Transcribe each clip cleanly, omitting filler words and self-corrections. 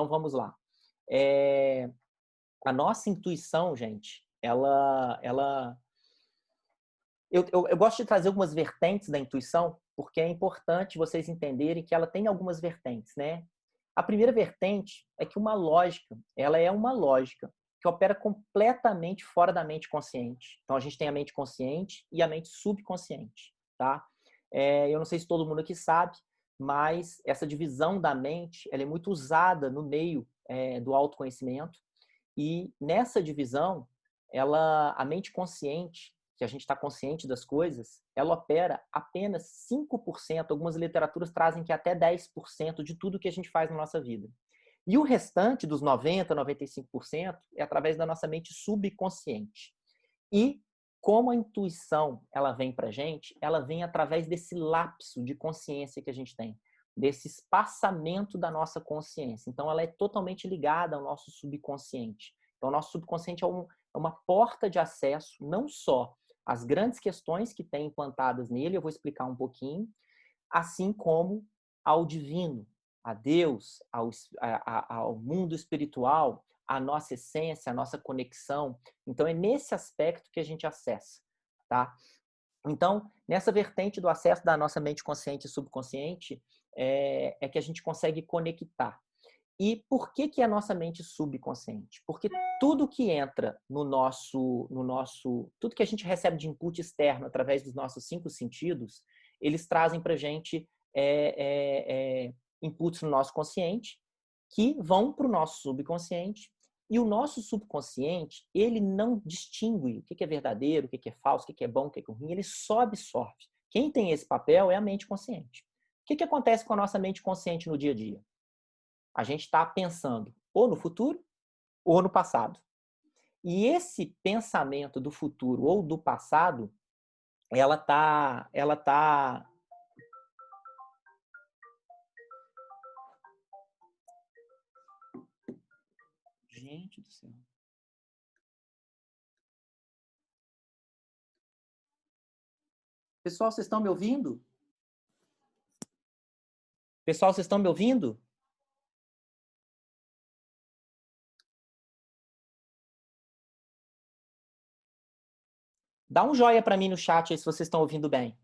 vamos lá. É, a nossa intuição, gente, eu gosto de trazer algumas vertentes da intuição, porque é importante vocês entenderem que ela tem algumas vertentes, né? A primeira vertente é que ela é uma lógica que opera completamente fora da mente consciente. Então, a gente tem a mente consciente e a mente subconsciente, tá? Eu não sei se todo mundo aqui sabe, mas essa divisão da mente, ela é muito usada no meio do autoconhecimento. E nessa divisão, a mente consciente, que a gente está consciente das coisas, ela opera apenas 5%. Algumas literaturas trazem que até 10% de tudo que a gente faz na nossa vida. E o restante dos 90%, 95% é através da nossa mente subconsciente. E como a intuição ela vem para a gente, ela vem através desse lapso de consciência que a gente tem, desse espaçamento da nossa consciência. Então, ela é totalmente ligada ao nosso subconsciente. Então, o nosso subconsciente é uma porta de acesso, não só às grandes questões que tem implantadas nele, eu vou explicar um pouquinho, assim como ao divino, a Deus, ao mundo espiritual, a nossa essência, a nossa conexão. Então, é nesse aspecto que a gente acessa, tá? Então, nessa vertente do acesso da nossa mente consciente e subconsciente, é que a gente consegue conectar. E por que a nossa mente subconsciente? Porque tudo que entra tudo que a gente recebe de input externo através dos nossos 5 sentidos, eles trazem para a gente inputs no nosso consciente, que vão para o nosso subconsciente, e o nosso subconsciente, ele não distingue o que é verdadeiro, o que é falso, o que é bom, o que é ruim, ele só absorve. Quem tem esse papel é a mente consciente. O que acontece com a nossa mente consciente no dia a dia? A gente está pensando ou no futuro ou no passado. E esse pensamento do futuro ou do passado, ela tá. Gente do céu. Pessoal, vocês estão me ouvindo? Pessoal, vocês estão me ouvindo? Dá um joinha para mim no chat aí se vocês estão ouvindo bem.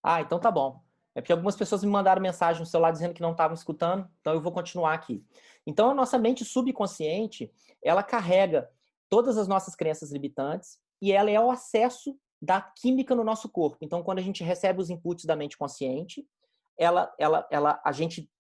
Ah, então tá bom. É porque algumas pessoas me mandaram mensagem no celular dizendo que não estavam escutando, então eu vou continuar aqui. Então, a nossa mente subconsciente, ela carrega todas as nossas crenças limitantes e ela é o acesso da química no nosso corpo. Então, quando a gente recebe os inputs da mente consciente, a gente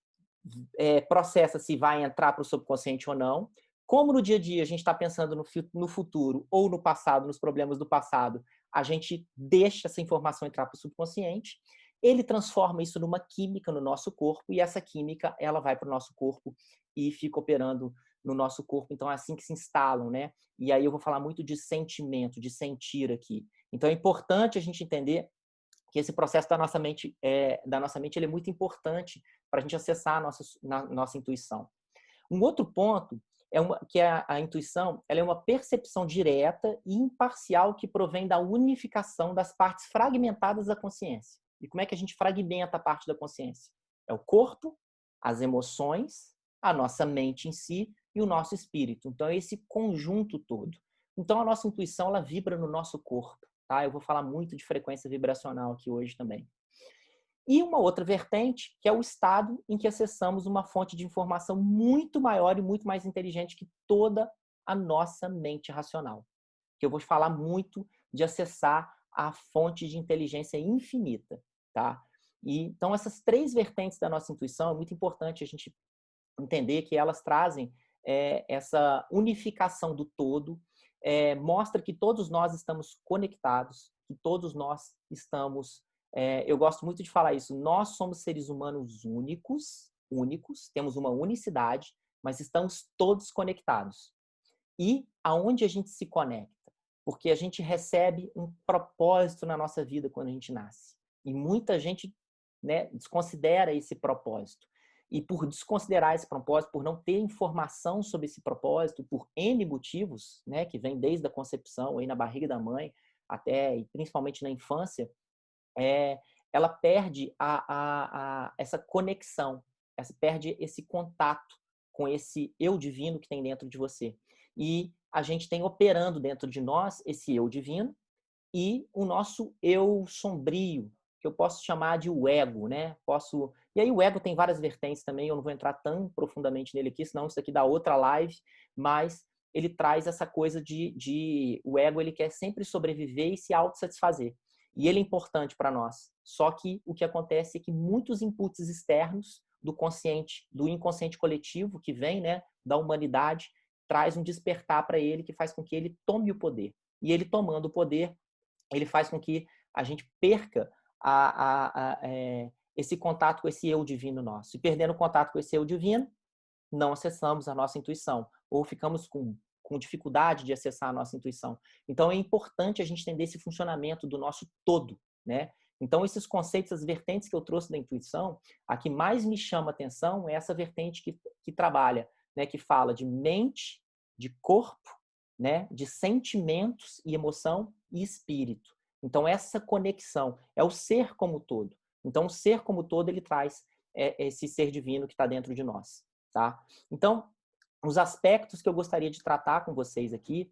processa se vai entrar para o subconsciente ou não. Como no dia a dia a gente está pensando no futuro ou no passado, nos problemas do passado, a gente deixa essa informação entrar para o subconsciente, ele transforma isso numa química no nosso corpo e essa química ela vai para o nosso corpo e fica operando no nosso corpo. Então é assim que se instalam, né? E aí eu vou falar muito de sentimento, de sentir aqui. Então é importante a gente entender que esse processo da nossa mente ele é muito importante para a gente acessar nossa intuição. Um outro ponto que a intuição ela é uma percepção direta e imparcial que provém da unificação das partes fragmentadas da consciência. E como é que a gente fragmenta a parte da consciência? É o corpo, as emoções, a nossa mente em si e o nosso espírito. Então, é esse conjunto todo. Então, a nossa intuição ela vibra no nosso corpo. Tá? Eu vou falar muito de frequência vibracional aqui hoje também. E uma outra vertente, que é o estado em que acessamos uma fonte de informação muito maior e muito mais inteligente que toda a nossa mente racional. Que eu vou falar muito de acessar a fonte de inteligência infinita, tá? Então, essas 3 vertentes da nossa intuição, é muito importante a gente entender que elas trazem essa unificação do todo, mostra que todos nós estamos conectados, que todos nós estamos eu gosto muito de falar isso. Nós somos seres humanos únicos, temos uma unicidade, mas estamos todos conectados. E aonde a gente se conecta? Porque a gente recebe um propósito na nossa vida quando a gente nasce. E muita gente, né, desconsidera esse propósito. e por desconsiderar esse propósito, por não ter informação sobre esse propósito, por N motivos, né, que vem desde a concepção, aí na barriga da mãe, até e principalmente na infância, ela perde essa conexão, ela perde esse contato com esse eu divino que tem dentro de você. E a gente tem operando dentro de nós esse eu divino e o nosso eu sombrio, que eu posso chamar de o ego, né? E aí o ego tem várias vertentes também, eu não vou entrar tão profundamente nele aqui, senão isso aqui dá outra live, mas ele traz essa coisa o ego, ele quer sempre sobreviver e se autossatisfazer. E ele é importante para nós. Só que o que acontece é que muitos inputs externos do consciente, do inconsciente coletivo que vem, né, da humanidade, traz um despertar para ele que faz com que ele tome o poder. E ele tomando o poder, ele faz com que a gente perca esse contato com esse eu divino nosso. E perdendo o contato com esse eu divino, não acessamos a nossa intuição, ou ficamos com dificuldade de acessar a nossa intuição. Então, é importante a gente entender esse funcionamento do nosso todo, né? Então, esses conceitos, as vertentes que eu trouxe da intuição, a que mais me chama a atenção é essa vertente que trabalha, né? Que fala de mente, de corpo, né? De sentimentos e emoção e espírito. Então, essa conexão é o ser como todo. Então, o ser como todo, ele traz esse ser divino que está dentro de nós. Tá? Então, os aspectos que eu gostaria de tratar com vocês aqui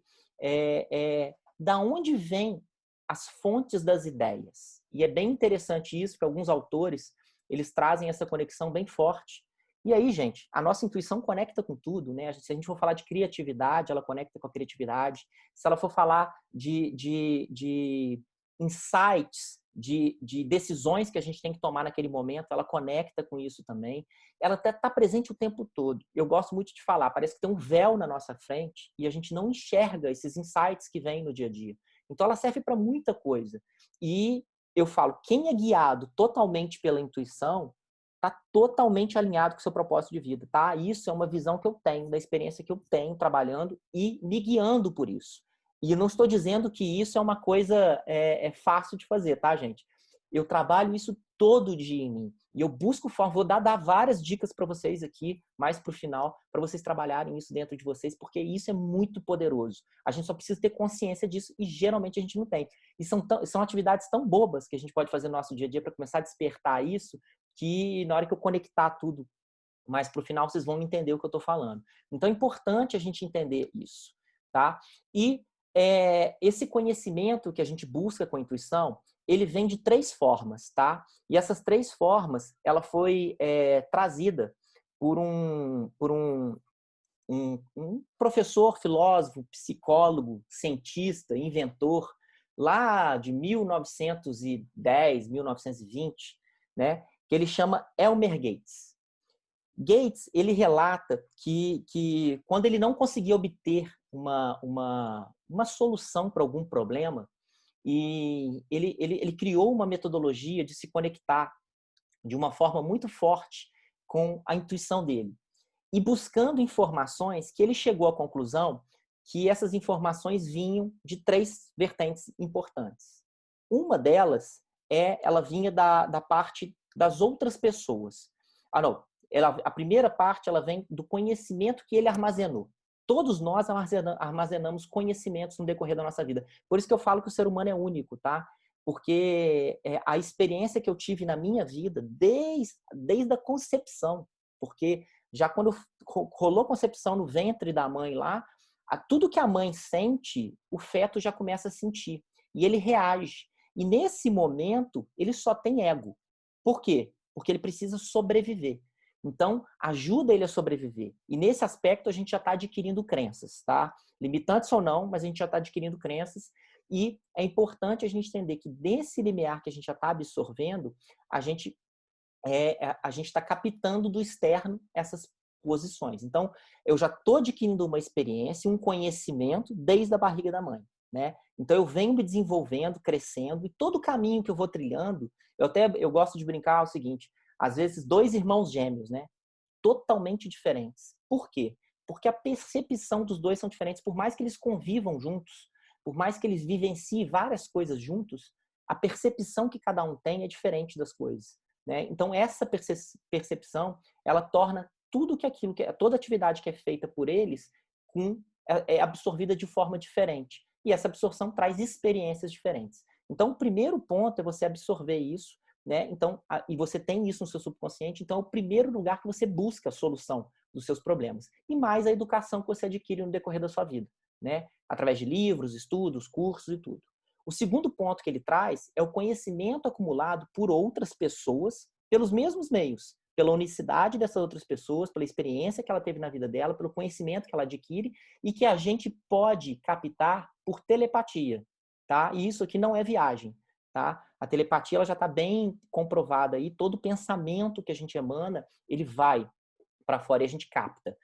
da onde vêm as fontes das ideias. E é bem interessante isso, que alguns autores, eles trazem essa conexão bem forte. E aí, gente, a nossa intuição conecta com tudo, né? Se a gente for falar de criatividade, ela conecta com a criatividade. Se ela for falar de insights, de decisões que a gente tem que tomar naquele momento, ela conecta com isso também. Ela está presente o tempo todo. Eu gosto muito de falar, parece que tem um véu na nossa frente e a gente não enxerga esses insights que vêm no dia a dia. Então, ela serve para muita coisa. E eu falo, quem é guiado totalmente pela intuição está totalmente alinhado com o seu propósito de vida, tá? Isso é uma visão que eu tenho, da experiência que eu tenho trabalhando e me guiando por isso. E eu não estou dizendo que isso é uma coisa fácil de fazer, tá, gente? Eu trabalho isso todo dia em mim. E eu busco forma, vou dar várias dicas para vocês aqui, mais para o final, para vocês trabalharem isso dentro de vocês, porque isso é muito poderoso. A gente só precisa ter consciência disso e geralmente a gente não tem. E são atividades tão bobas que a gente pode fazer no nosso dia a dia para começar a despertar isso, que na hora que eu conectar tudo mais para o final, vocês vão entender o que eu estou falando. Então é importante a gente entender isso, tá? E esse conhecimento que a gente busca com a intuição, ele vem de 3 formas, tá? E essas 3 formas, ela foi trazida por um professor, filósofo, psicólogo, cientista, inventor, lá de 1910, 1920, né? Que ele chama Elmer Gates. Gates, ele relata que quando ele não conseguia obter uma solução para algum problema, e ele criou uma metodologia de se conectar de uma forma muito forte com a intuição dele. E buscando informações, que ele chegou à conclusão que essas informações vinham de 3 vertentes importantes. Uma delas ela vinha da parte das outras pessoas. Não. A primeira parte ela vem do conhecimento que ele armazenou. Todos nós armazenamos conhecimentos no decorrer da nossa vida. Por isso que eu falo que o ser humano é único, tá? Porque a experiência que eu tive na minha vida, desde a concepção, porque já quando rolou concepção no ventre da mãe lá, tudo que a mãe sente, o feto já começa a sentir. E ele reage. E nesse momento, ele só tem ego. Por quê? Porque ele precisa sobreviver. Então, ajuda ele a sobreviver. E nesse aspecto, a gente já está adquirindo crenças, tá? Limitantes ou não, mas a gente já está adquirindo crenças. E é importante a gente entender que nesse limiar que a gente já está absorvendo, a gente está captando do externo essas posições. Então, eu já estou adquirindo uma experiência, um conhecimento desde a barriga da mãe, né? Então, eu venho me desenvolvendo, crescendo, e todo o caminho que eu vou trilhando, eu gosto de brincar o seguinte, às vezes 2 irmãos gêmeos, né? Totalmente diferentes. Por quê? Porque a percepção dos 2 são diferentes, por mais que eles convivam juntos, por mais que eles vivenciem várias coisas juntos, a percepção que cada um tem é diferente das coisas. né? Então, essa percepção, ela torna tudo toda atividade que é feita por eles é absorvida de forma diferente. E essa absorção traz experiências diferentes. Então, o primeiro ponto é você absorver isso, né? Então, e você tem isso no seu subconsciente, então é o primeiro lugar que você busca a solução dos seus problemas. E mais a educação que você adquire no decorrer da sua vida, né? Através de livros, estudos, cursos e tudo. O segundo ponto que ele traz é o conhecimento acumulado por outras pessoas pelos mesmos meios, pela unicidade dessas outras pessoas, pela experiência que ela teve na vida dela, pelo conhecimento que ela adquire e que a gente pode captar por telepatia, tá? E isso aqui não é viagem, tá? A telepatia ela já está bem comprovada aí, todo pensamento que a gente emana, ele vai para fora e a gente capta.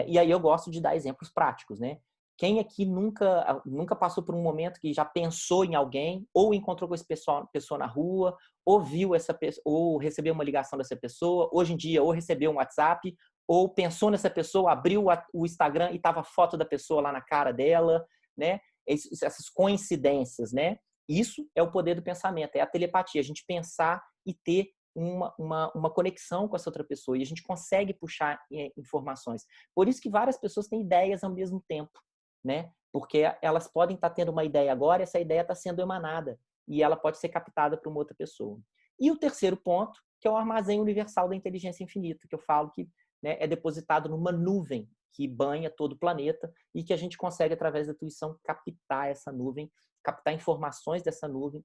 E aí eu gosto de dar exemplos práticos, né? Quem aqui nunca passou por um momento que já pensou em alguém, ou encontrou com essa pessoa na rua, ou viu essa pessoa, ou recebeu uma ligação dessa pessoa, hoje em dia, ou recebeu um WhatsApp, ou pensou nessa pessoa, abriu o Instagram e tava a foto da pessoa lá na cara dela, né? Essas coincidências, né? Isso é o poder do pensamento, é a telepatia, a gente pensar e ter uma conexão com essa outra pessoa, e a gente consegue puxar informações. Por isso que várias pessoas têm ideias ao mesmo tempo, né? Porque elas podem estar tendo uma ideia agora, e essa ideia está sendo emanada, e ela pode ser captada por uma outra pessoa. E o terceiro ponto, que é o armazém universal da inteligência infinita, que eu falo que, né, é depositado numa nuvem que banha todo o planeta e que a gente consegue, através da intuição, captar essa nuvem, captar informações dessa nuvem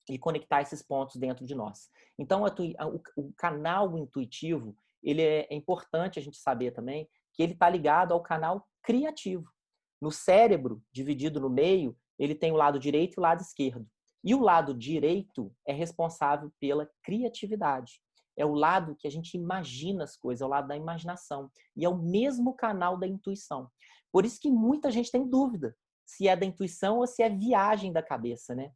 e conectar esses pontos dentro de nós. Então, o canal intuitivo, ele é importante a gente saber também que ele está ligado ao canal criativo. No cérebro, dividido no meio, ele tem o lado direito e o lado esquerdo. E o lado direito é responsável pela criatividade. É o lado que a gente imagina as coisas, é o lado da imaginação. E é o mesmo canal da intuição. Por isso que muita gente tem dúvida se é da intuição ou se é viagem da cabeça, né?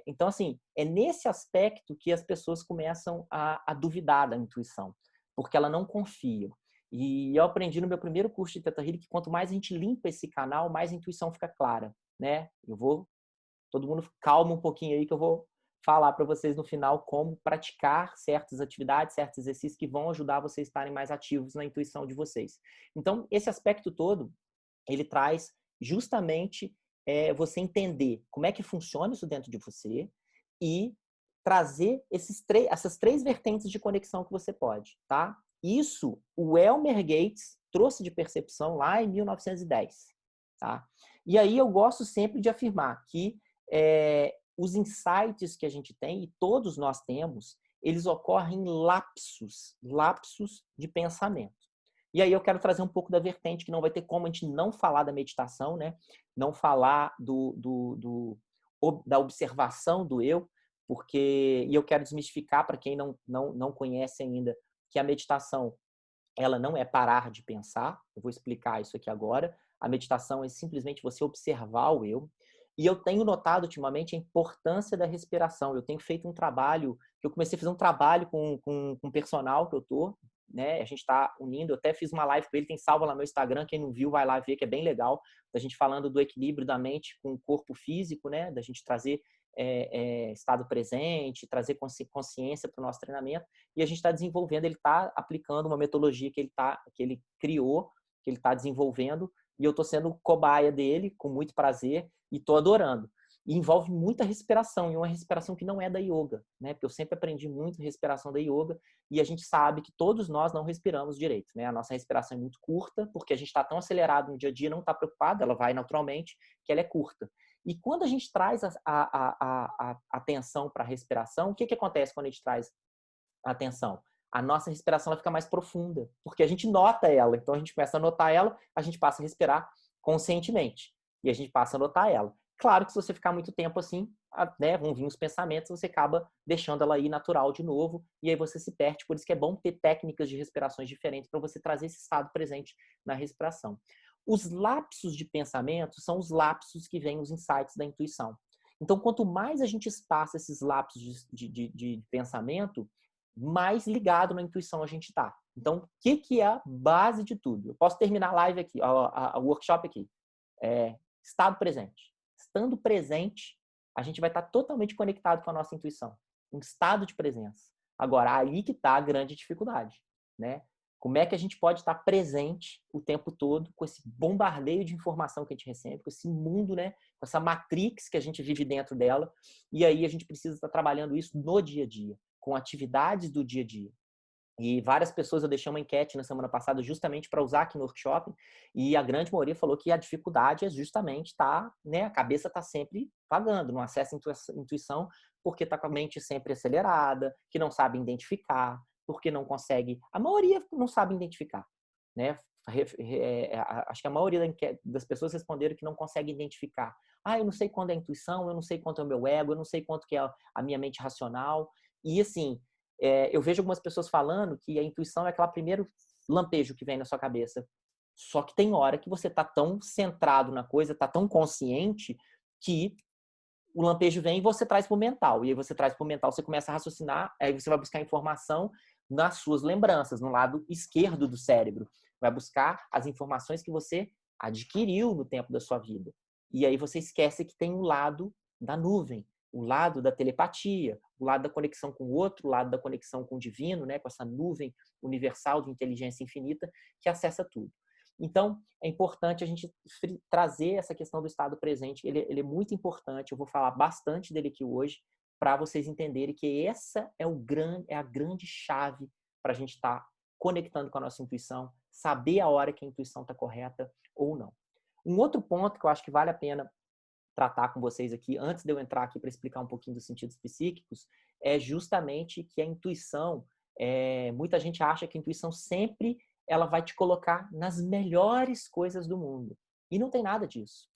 Então, assim, é nesse aspecto que as pessoas começam a duvidar da intuição, porque ela não confia. E eu aprendi no meu primeiro curso de Theta Healing que quanto mais a gente limpa esse canal, mais a intuição fica clara, né? Todo mundo calma um pouquinho aí que eu vou falar para vocês no final como praticar certas atividades, certos exercícios que vão ajudar vocês a estarem mais ativos na intuição de vocês. Então, esse aspecto todo, ele traz justamente você entender como é que funciona isso dentro de você e trazer essas três vertentes de conexão que você pode, tá? Isso o Elmer Gates trouxe de percepção lá em 1910, tá? E aí eu gosto sempre de afirmar que os insights que a gente tem, e todos nós temos, eles ocorrem em lapsos de pensamento. E aí eu quero trazer um pouco da vertente que não vai ter como a gente não falar da meditação, né? Não falar da observação do eu, e eu quero desmistificar para quem não conhece ainda que a meditação ela não é parar de pensar. Eu vou explicar isso aqui agora. A meditação é simplesmente você observar o eu. E eu tenho notado ultimamente a importância da respiração. Eu tenho feito um trabalho, eu comecei a fazer um trabalho com um personal que eu tô, né? A gente está unindo, eu até fiz uma live com ele, tem salva lá no meu Instagram, quem não viu vai lá ver, que é bem legal, da gente falando do equilíbrio da mente com o corpo físico, né? Da gente trazer estado presente, trazer consciência para o nosso treinamento, e a gente está desenvolvendo, ele está aplicando uma metodologia que ele criou, que ele está desenvolvendo, e eu estou sendo cobaia dele, com muito prazer, e estou adorando. E envolve muita respiração, e uma respiração que não é da yoga, né? Porque eu sempre aprendi muito respiração da yoga, e a gente sabe que todos nós não respiramos direito, né? A nossa respiração é muito curta, porque a gente está tão acelerado no dia a dia, não está preocupado, ela vai naturalmente, que ela é curta. E quando a gente traz a atenção para a respiração, o que acontece quando a gente traz a atenção? A nossa respiração ela fica mais profunda, porque a gente nota ela. Então a gente começa a notar ela, a gente passa a respirar conscientemente. E a gente passa a notar ela. Claro que se você ficar muito tempo assim, né, vão vir os pensamentos, você acaba deixando ela ir natural de novo, e aí você se perde. Por isso que é bom ter técnicas de respirações diferentes para você trazer esse estado presente na respiração. Os lapsos de pensamento são os lapsos que vêm os insights da intuição. Então, quanto mais a gente espaça esses lapsos de pensamento, mais ligado na intuição a gente está. Então, o que é a base de tudo? Eu posso terminar a live aqui, a workshop aqui. Estado presente. Estando presente, a gente vai estar totalmente conectado com a nossa intuição. um estado de presença. Agora, aí que está a grande dificuldade, né? Como é que a gente pode estar presente o tempo todo com esse bombardeio de informação que a gente recebe, com esse mundo, né? Com essa matrix que a gente vive dentro dela, e aí a gente precisa estar trabalhando isso no dia a dia, com atividades do dia a dia. E várias pessoas, eu deixei uma enquete na semana passada justamente para usar aqui no workshop, e a grande maioria falou que a dificuldade é justamente né, a cabeça está sempre vagando, não acessa a intuição, porque está com a mente sempre acelerada, que não sabe identificar, porque não consegue, a maioria não sabe identificar, né? Acho que a maioria das pessoas responderam que não consegue identificar. Eu não sei quando é a intuição, eu não sei quanto é o meu ego, eu não sei quanto que é a minha mente racional. E assim, eu vejo algumas pessoas falando que a intuição é aquele primeiro lampejo que vem na sua cabeça. Só que tem hora que você tá tão centrado na coisa, tá tão consciente, que o lampejo vem e você traz para o mental. E aí você traz para o mental, você começa a raciocinar, aí você vai buscar informação nas suas lembranças, no lado esquerdo do cérebro. Vai buscar as informações que você adquiriu no tempo da sua vida. E aí você esquece que tem um lado da nuvem, o lado da telepatia, o lado da conexão com o outro, o lado da conexão com o divino, né, com essa nuvem universal de inteligência infinita que acessa tudo. Então, é importante a gente trazer essa questão do estado presente. Ele é muito importante, eu vou falar bastante dele aqui hoje, para vocês entenderem que essa é a grande chave para a gente estar conectando com a nossa intuição, saber a hora que a intuição está correta ou não. Um outro ponto que eu acho que vale a pena tratar com vocês aqui, antes de eu entrar aqui para explicar um pouquinho dos sentidos psíquicos, é justamente que a intuição, muita gente acha que a intuição sempre ela vai te colocar nas melhores coisas do mundo. E não tem nada disso.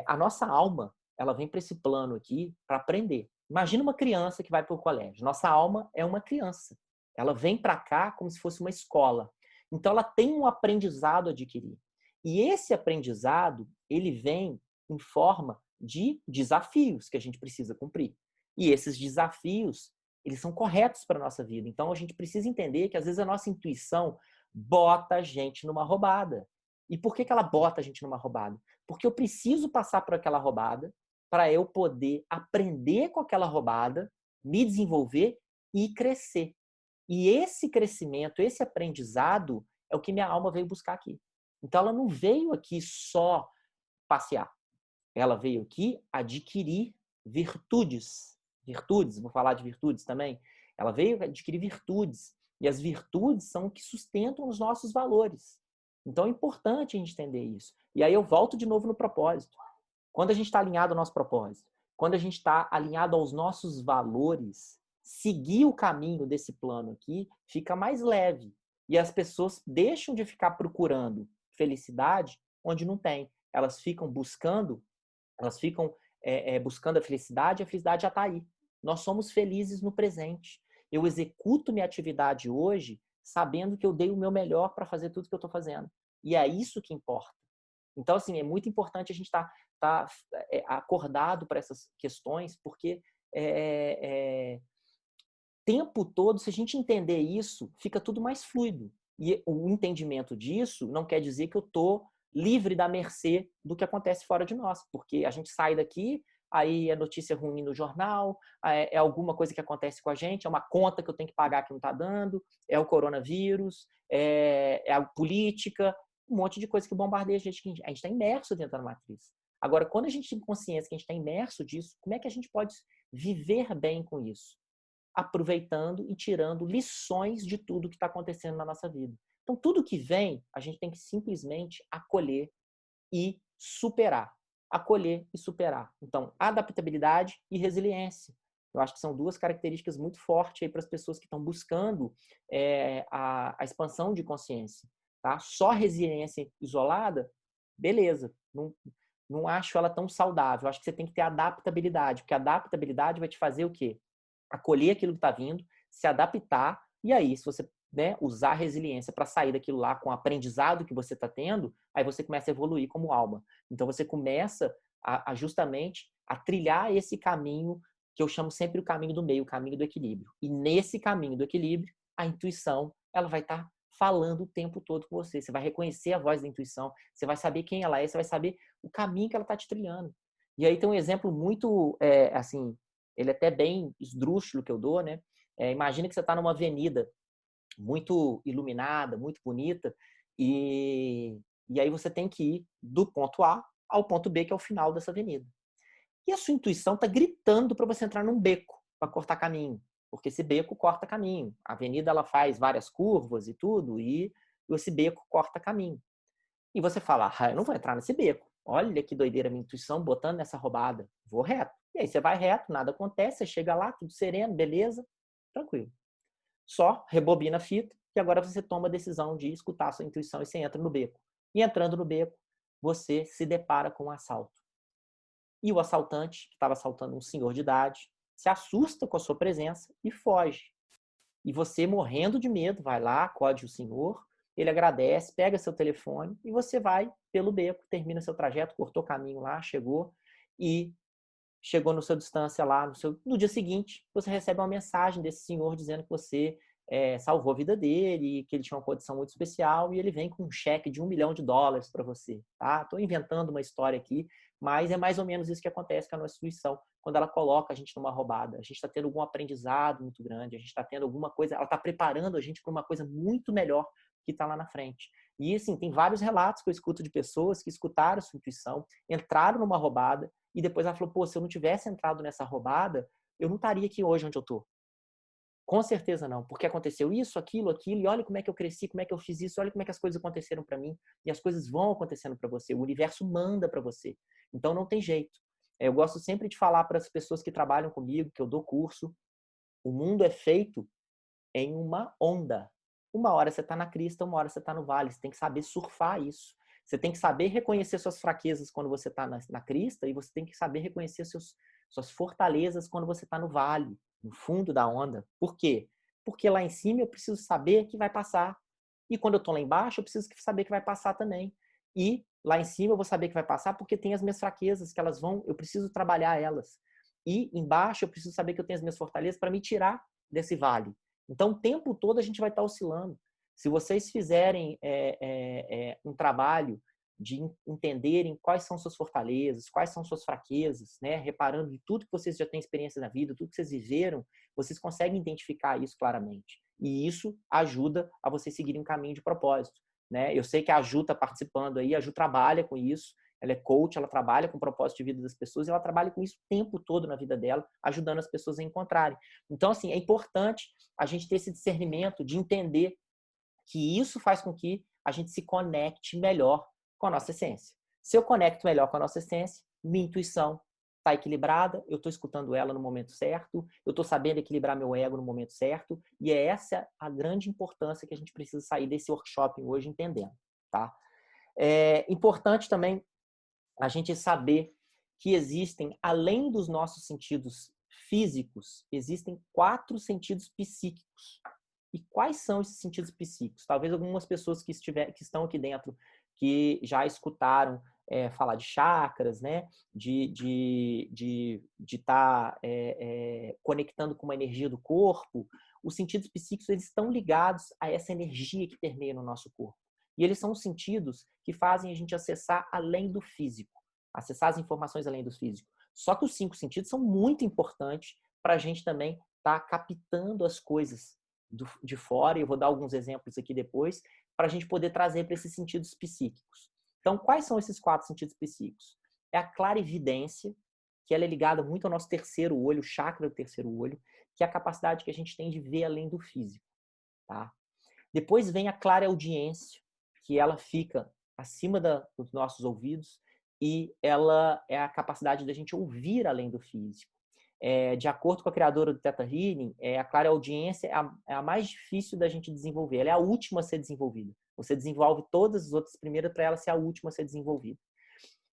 A nossa alma, ela vem para esse plano aqui para aprender. Imagina uma criança que vai para o colégio. Nossa alma é uma criança. Ela vem para cá como se fosse uma escola. Então, ela tem um aprendizado a adquirir. E esse aprendizado, ele vem em forma de desafios que a gente precisa cumprir. E esses desafios, eles são corretos para a nossa vida. Então, a gente precisa entender que, às vezes, a nossa intuição bota a gente numa roubada. E por que ela bota a gente numa roubada? Porque eu preciso passar por aquela roubada para eu poder aprender com aquela roubada, me desenvolver e crescer. E esse crescimento, esse aprendizado é o que minha alma veio buscar aqui. Então, ela não veio aqui só passear. Ela veio aqui adquirir virtudes. Virtudes, vou falar de virtudes também. Ela veio adquirir virtudes. E as virtudes são o que sustentam os nossos valores. Então é importante a gente entender isso. E aí eu volto de novo no propósito. Quando a gente está alinhado ao nosso propósito, quando a gente está alinhado aos nossos valores, seguir o caminho desse plano aqui fica mais leve. E as pessoas deixam de ficar procurando felicidade onde não tem. Elas ficam buscando buscando a felicidade já está aí. Nós somos felizes no presente. Eu executo minha atividade hoje sabendo que eu dei o meu melhor para fazer tudo que eu estou fazendo. E é isso que importa. Então, assim, é muito importante a gente estar acordado para essas questões, porque tempo todo, se a gente entender isso, fica tudo mais fluido. E o entendimento disso não quer dizer que eu estou livre da mercê do que acontece fora de nós, porque a gente sai daqui, aí é notícia ruim no jornal, é alguma coisa que acontece com a gente, é uma conta que eu tenho que pagar que não está dando, é o coronavírus, é a política, um monte de coisa que bombardeia a gente está imerso dentro da matriz. Agora, quando a gente tem consciência que a gente está imerso disso, como é que a gente pode viver bem com isso? Aproveitando e tirando lições de tudo que está acontecendo na nossa vida. Então, tudo que vem, a gente tem que simplesmente acolher e superar. Acolher e superar. Então, adaptabilidade e resiliência. Eu acho que são duas características muito fortes para as pessoas que estão buscando a expansão de consciência. Tá? Só resiliência isolada, beleza. Não acho ela tão saudável. Eu acho que você tem que ter adaptabilidade, porque a adaptabilidade vai te fazer o quê? Acolher aquilo que está vindo, se adaptar, e aí, se você usar a resiliência para sair daquilo lá com o aprendizado que você está tendo, aí você começa a evoluir como alma. Então, você começa justamente a trilhar esse caminho que eu chamo sempre o caminho do meio, o caminho do equilíbrio. E nesse caminho do equilíbrio, a intuição ela vai estar falando o tempo todo com você. Você vai reconhecer a voz da intuição, você vai saber quem ela é, você vai saber o caminho que ela está te trilhando. E aí tem um exemplo muito, assim, ele é até bem esdrúxulo que eu dou, né? Imagina que você está numa avenida muito iluminada, muito bonita, e aí você tem que ir do ponto A ao ponto B, que é o final dessa avenida. E a sua intuição está gritando para você entrar num beco, para cortar caminho, porque esse beco corta caminho. A avenida ela faz várias curvas e tudo, e esse beco corta caminho. E você fala, eu não vou entrar nesse beco. Olha que doideira minha intuição botando nessa roubada. Vou reto. E aí você vai reto, nada acontece, você chega lá, tudo sereno, beleza, tranquilo. Só rebobina a fita e agora você toma a decisão de escutar a sua intuição e você entra no beco. E entrando no beco, você se depara com um assalto. E o assaltante, que estava assaltando um senhor de idade, se assusta com a sua presença e foge. E você, morrendo de medo, vai lá, acode o senhor, ele agradece, pega seu telefone e você vai pelo beco, termina seu trajeto, cortou caminho lá, chegou e chegou no seu distância lá, no dia seguinte, você recebe uma mensagem desse senhor dizendo que você salvou a vida dele, que ele tinha uma condição muito especial e ele vem com um cheque de $1 milhão para você. Tá? Estou inventando uma história aqui, mas é mais ou menos isso que acontece com a nossa instituição quando ela coloca a gente numa roubada. A gente está tendo algum aprendizado muito grande, a gente está tendo alguma coisa, ela está preparando a gente para uma coisa muito melhor que está lá na frente. E assim, tem vários relatos que eu escuto de pessoas que escutaram sua intuição, entraram numa roubada e depois ela falou, pô, se eu não tivesse entrado nessa roubada, eu não estaria aqui hoje onde eu tô. Com certeza não, porque aconteceu isso, aquilo, e olha como é que eu cresci, como é que eu fiz isso, olha como é que as coisas aconteceram para mim, e as coisas vão acontecendo para você, o universo manda para você. Então não tem jeito. Eu gosto sempre de falar para as pessoas que trabalham comigo, que eu dou curso, o mundo é feito em uma onda. Uma hora você está na crista, uma hora você está no vale, você tem que saber surfar isso. Você tem que saber reconhecer suas fraquezas quando você está na crista e você tem que saber reconhecer suas fortalezas quando você está no vale, no fundo da onda. Por quê? Porque lá em cima eu preciso saber que vai passar. E quando eu estou lá embaixo, eu preciso saber que vai passar também. E lá em cima eu vou saber que vai passar porque tem as minhas fraquezas, que elas vão, eu preciso trabalhar elas. E embaixo eu preciso saber que eu tenho as minhas fortalezas para me tirar desse vale. Então, o tempo todo a gente vai estar oscilando. Se vocês fizerem um trabalho de entenderem quais são suas fortalezas, quais são suas fraquezas, né? Reparando de tudo que vocês já têm experiência na vida, tudo que vocês viveram, vocês conseguem identificar isso claramente. E isso ajuda a vocês seguirem um caminho de propósito. Né? Eu sei que a Ju está participando aí, a Ju trabalha com isso, ela é coach, ela trabalha com o propósito de vida das pessoas e ela trabalha com isso o tempo todo na vida dela, ajudando as pessoas a encontrarem. Então, assim, é importante a gente ter esse discernimento de entender que isso faz com que a gente se conecte melhor com a nossa essência. Se eu conecto melhor com a nossa essência, minha intuição está equilibrada, eu estou escutando ela no momento certo, eu estou sabendo equilibrar meu ego no momento certo, e é essa a grande importância que a gente precisa sair desse workshop hoje entendendo. Tá? É importante também a gente saber que existem, além dos nossos sentidos físicos, existem 4 sentidos psíquicos. E quais são esses sentidos psíquicos? Talvez algumas pessoas que estão aqui dentro, que já escutaram falar de chakras, né? De estar conectando com uma energia do corpo. Os sentidos psíquicos eles estão ligados a essa energia que permeia no nosso corpo. E eles são os sentidos que fazem a gente acessar além do físico, acessar as informações além do físico. Só que os 5 sentidos são muito importantes para a gente também estar captando as coisas de fora, e eu vou dar alguns exemplos aqui depois, para a gente poder trazer para esses sentidos psíquicos. Então, quais são esses 4 sentidos psíquicos? É a clarividência, que ela é ligada muito ao nosso terceiro olho, o chakra do terceiro olho, que é a capacidade que a gente tem de ver além do físico. Tá? Depois vem a clareaudiência, que ela fica acima dos nossos ouvidos e ela é a capacidade da gente ouvir além do físico. De acordo com a criadora do Theta Healing, a clareaudiência é a mais difícil da gente desenvolver. Ela é a última a ser desenvolvida. Você desenvolve todas as outras primeiro para ela ser a última a ser desenvolvida.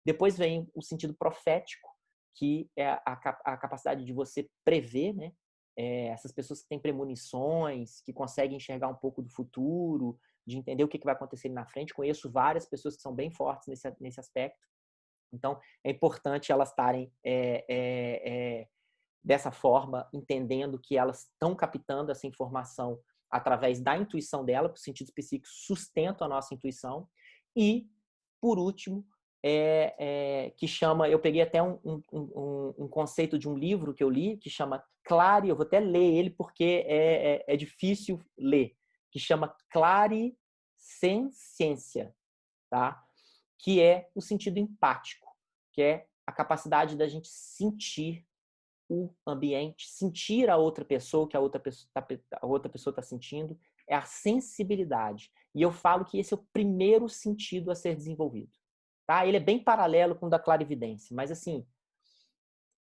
Depois vem o sentido profético, que é a capacidade de você prever, né? Essas pessoas que têm premonições, que conseguem enxergar um pouco do futuro, de entender o que vai acontecer na frente. Conheço várias pessoas que são bem fortes nesse aspecto. Então, é importante elas estarem dessa forma, entendendo que elas estão captando essa informação através da intuição dela, porque os sentidos psíquicos sustentam a nossa intuição. E, por último, que chama, eu peguei até um conceito de um livro que eu li, que chama eu vou até ler ele porque é difícil ler, que chama clarisciência, tá? Que é o sentido empático, que é a capacidade da gente sentir o ambiente, sentir a outra pessoa, que a outra pessoa está sentindo, é a sensibilidade. E eu falo que esse é o primeiro sentido a ser desenvolvido. Tá? Ele é bem paralelo com o da clarividência, mas assim,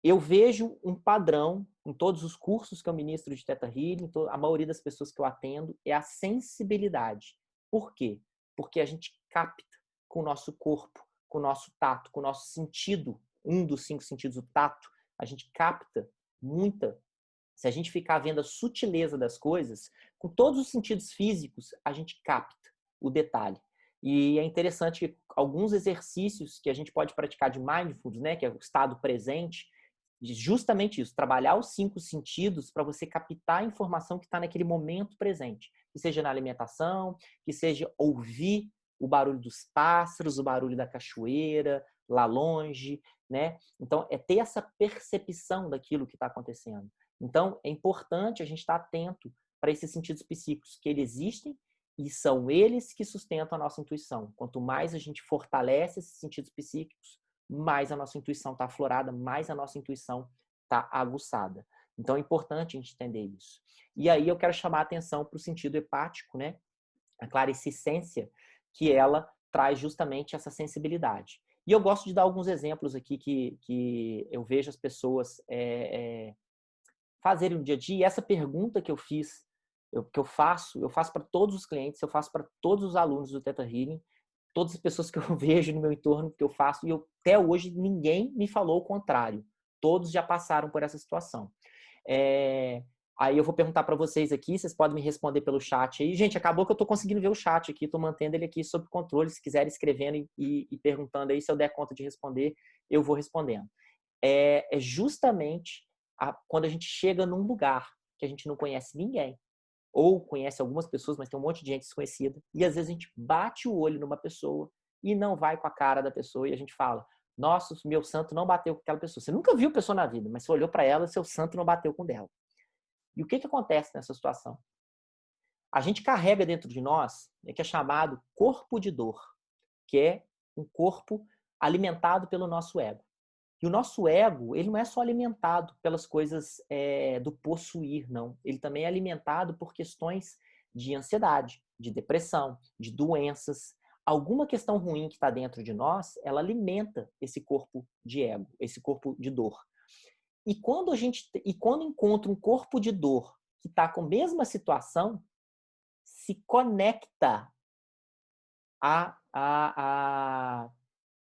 eu vejo um padrão em todos os cursos que eu ministro de Theta Healing, a maioria das pessoas que eu atendo, é a sensibilidade. Por quê? Porque a gente capta com o nosso corpo, com o nosso tato, com o nosso sentido, um dos 5 sentidos, o tato, a gente capta muita. Se a gente ficar vendo a sutileza das coisas, com todos os sentidos físicos, a gente capta o detalhe. E é interessante que alguns exercícios que a gente pode praticar de mindfulness, né, que é o estado presente, justamente isso, trabalhar os 5 sentidos para você captar a informação que está naquele momento presente. Que seja na alimentação, que seja ouvir o barulho dos pássaros, o barulho da cachoeira, lá longe, né? Então, é ter essa percepção daquilo que está acontecendo. Então, é importante a gente estar atento para esses sentidos psíquicos, que eles existem e são eles que sustentam a nossa intuição. Quanto mais a gente fortalece esses sentidos psíquicos, mais a nossa intuição está aflorada, mais a nossa intuição está aguçada. Então, é importante a gente entender isso. E aí eu quero chamar a atenção para o sentido hepático, né? A clarisciência, que ela traz justamente essa sensibilidade. E eu gosto de dar alguns exemplos aqui que eu vejo as pessoas fazerem no dia a dia. E essa pergunta que eu fiz, que eu faço para todos os clientes, eu faço para todos os alunos do Theta Healing, todas as pessoas que eu vejo no meu entorno, que eu faço, e até hoje ninguém me falou o contrário. Todos já passaram por essa situação. Aí eu vou perguntar para vocês aqui, vocês podem me responder pelo chat aí. Gente, acabou que eu estou conseguindo ver o chat aqui, estou mantendo ele aqui sob controle. Se quiserem escrevendo e perguntando aí, se eu der conta de responder, eu vou respondendo. É justamente quando a gente chega num lugar que a gente não conhece ninguém, ou conhece algumas pessoas, mas tem um monte de gente desconhecida, e às vezes a gente bate o olho numa pessoa e não vai com a cara da pessoa, e a gente fala, nossa, meu santo não bateu com aquela pessoa. Você nunca viu a pessoa na vida, mas você olhou para ela e seu santo não bateu com o dela. E o que acontece nessa situação? A gente carrega dentro de nós, que é chamado corpo de dor, que é um corpo alimentado pelo nosso ego. E o nosso ego, ele não é só alimentado pelas coisas do possuir, não. Ele também é alimentado por questões de ansiedade, de depressão, de doenças. Alguma questão ruim que está dentro de nós, ela alimenta esse corpo de ego, esse corpo de dor. E quando encontra um corpo de dor que está com a mesma situação, se conecta a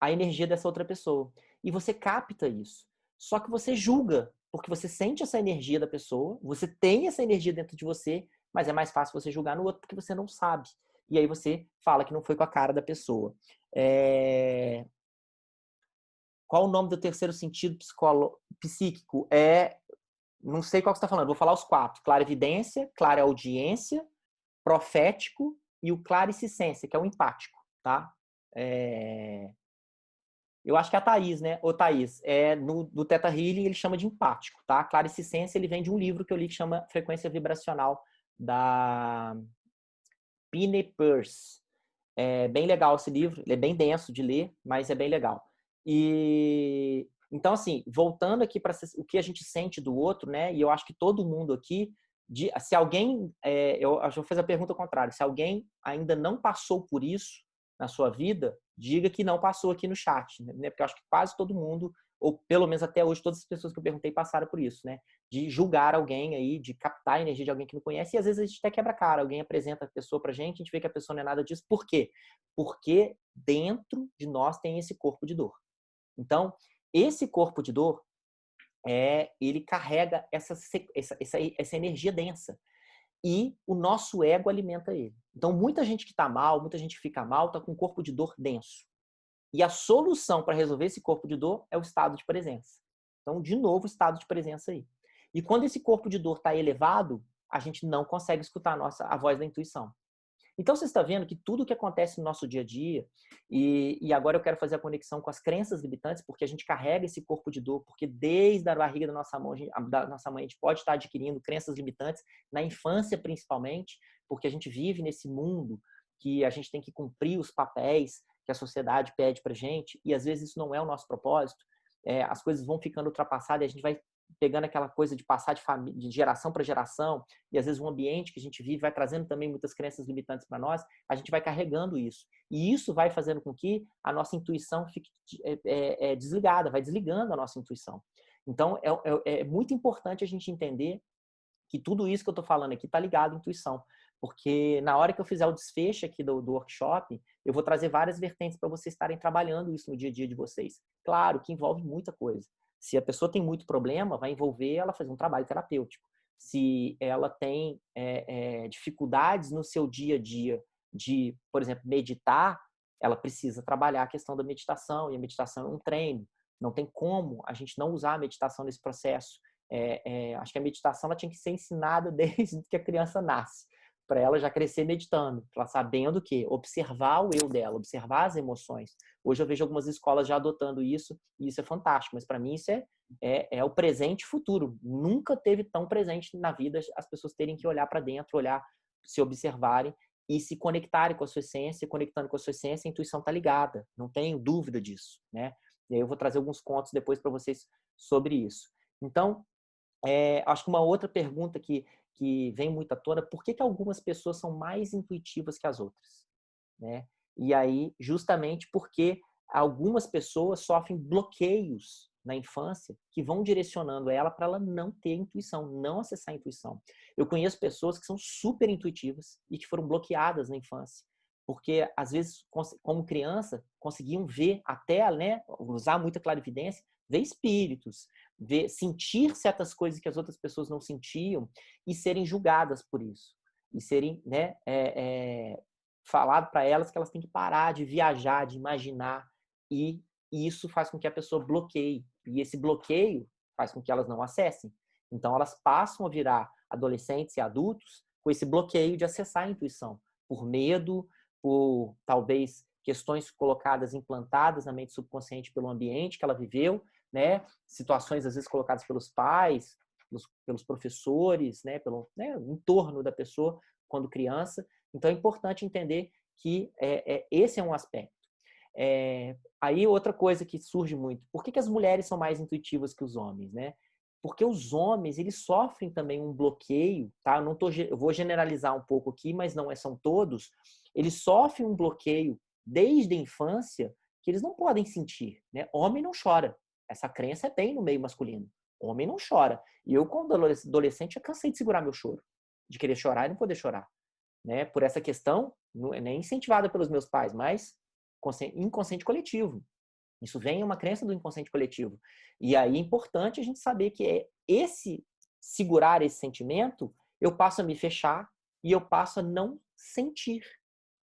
energia dessa outra pessoa. E você capta isso. Só que você julga, porque você sente essa energia da pessoa, você tem essa energia dentro de você, mas é mais fácil você julgar no outro porque você não sabe. E aí você fala que não foi com a cara da pessoa. Qual o nome do terceiro sentido psíquico? Não sei qual que você está falando, vou falar os 4. Clarividência, clareaudiência, profético e o clarisciência, que é o empático, tá? Eu acho que é a Thaís, né? Ô, Thaís, no Theta Healing ele chama de empático, tá? Clarisciência, ele vem de um livro que eu li que chama Frequência Vibracional, da Pine Peirce. É bem legal esse livro, ele é bem denso de ler, mas é bem legal. E então, assim, voltando aqui para o que a gente sente do outro, né? E eu acho que todo mundo aqui, se alguém, eu vou fazer a pergunta contrária, se alguém ainda não passou por isso na sua vida, diga que não passou aqui no chat, né? Porque eu acho que quase todo mundo, ou pelo menos até hoje, todas as pessoas que eu perguntei passaram por isso, né? De julgar alguém aí, de captar a energia de alguém que não conhece, e às vezes a gente até quebra a cara, alguém apresenta a pessoa pra gente, a gente vê que a pessoa não é nada disso. Por quê? Porque dentro de nós tem esse corpo de dor. Então, esse corpo de dor, ele carrega essa energia densa. E o nosso ego alimenta ele. Então, muita gente que está mal, muita gente que fica mal, está com um corpo de dor denso. E a solução para resolver esse corpo de dor é o estado de presença. Então, de novo, o estado de presença aí. E quando esse corpo de dor está elevado, a gente não consegue escutar a voz da intuição. Então, você está vendo que tudo que acontece no nosso dia a dia, e agora eu quero fazer a conexão com as crenças limitantes, porque a gente carrega esse corpo de dor, porque desde a barriga da nossa mãe a gente pode estar adquirindo crenças limitantes, na infância principalmente, porque a gente vive nesse mundo que a gente tem que cumprir os papéis que a sociedade pede pra gente, e às vezes isso não é o nosso propósito. As coisas vão ficando ultrapassadas e a gente vai pegando aquela coisa de passar de geração para geração, e às vezes o ambiente que a gente vive vai trazendo também muitas crenças limitantes para nós, a gente vai carregando isso. E isso vai fazendo com que a nossa intuição fique desligada, vai desligando a nossa intuição. Então, é muito importante a gente entender que tudo isso que eu estou falando aqui está ligado à intuição. Porque na hora que eu fizer o desfecho aqui do workshop, eu vou trazer várias vertentes para vocês estarem trabalhando isso no dia a dia de vocês. Claro que envolve muita coisa. Se a pessoa tem muito problema, vai envolver ela fazer um trabalho terapêutico. Se ela tem dificuldades no seu dia a dia de, por exemplo, meditar, ela precisa trabalhar a questão da meditação, e a meditação é um treino. Não tem como a gente não usar a meditação nesse processo. Acho que a meditação ela tinha que ser ensinada desde que a criança nasce, para ela já crescer meditando, ela sabendo que observar o eu dela, observar as emoções. Hoje eu vejo algumas escolas já adotando isso, e isso é fantástico, mas para mim isso é o presente e futuro. Nunca teve tão presente na vida as pessoas terem que olhar para dentro, olhar, se observarem e se conectarem com a sua essência. Conectando com a sua essência, a intuição está ligada, não tenho dúvida disso, né? E aí eu vou trazer alguns contos depois para vocês sobre isso. Então, acho que uma outra pergunta que vem muito à tona: por que algumas pessoas são mais intuitivas que as outras? Né? E aí, justamente porque algumas pessoas sofrem bloqueios na infância que vão direcionando ela para ela não ter intuição, não acessar a intuição. Eu conheço pessoas que são super intuitivas e que foram bloqueadas na infância, porque às vezes, como criança, conseguiam ver até, né, usar muita clarividência, ver espíritos, sentir certas coisas que as outras pessoas não sentiam e serem julgadas por isso. E serem, né, falado para elas que elas têm que parar de viajar, de imaginar, e isso faz com que a pessoa bloqueie. E esse bloqueio faz com que elas não acessem. Então, elas passam a virar adolescentes e adultos com esse bloqueio de acessar a intuição, por medo, por talvez questões colocadas, implantadas na mente subconsciente pelo ambiente que ela viveu, né? Situações às vezes colocadas pelos pais, pelos professores, né? Pelo entorno da pessoa quando criança. Então é importante entender que esse é um aspecto. Aí outra coisa que surge muito: por que as mulheres são mais intuitivas que os homens, né? Porque os homens, eles sofrem também um bloqueio, tá? Eu vou generalizar um pouco aqui, mas não são todos. Eles sofrem um bloqueio desde a infância que eles não podem sentir, né? Homem não chora. Essa crença é bem no meio masculino. Homem não chora. E eu, quando adolescente, já cansei de segurar meu choro, de querer chorar e não poder chorar, né? Por essa questão, não é nem incentivada pelos meus pais, mas inconsciente coletivo. Isso vem uma crença do inconsciente coletivo. E aí é importante a gente saber que segurar esse sentimento, eu passo a me fechar e eu passo a não sentir,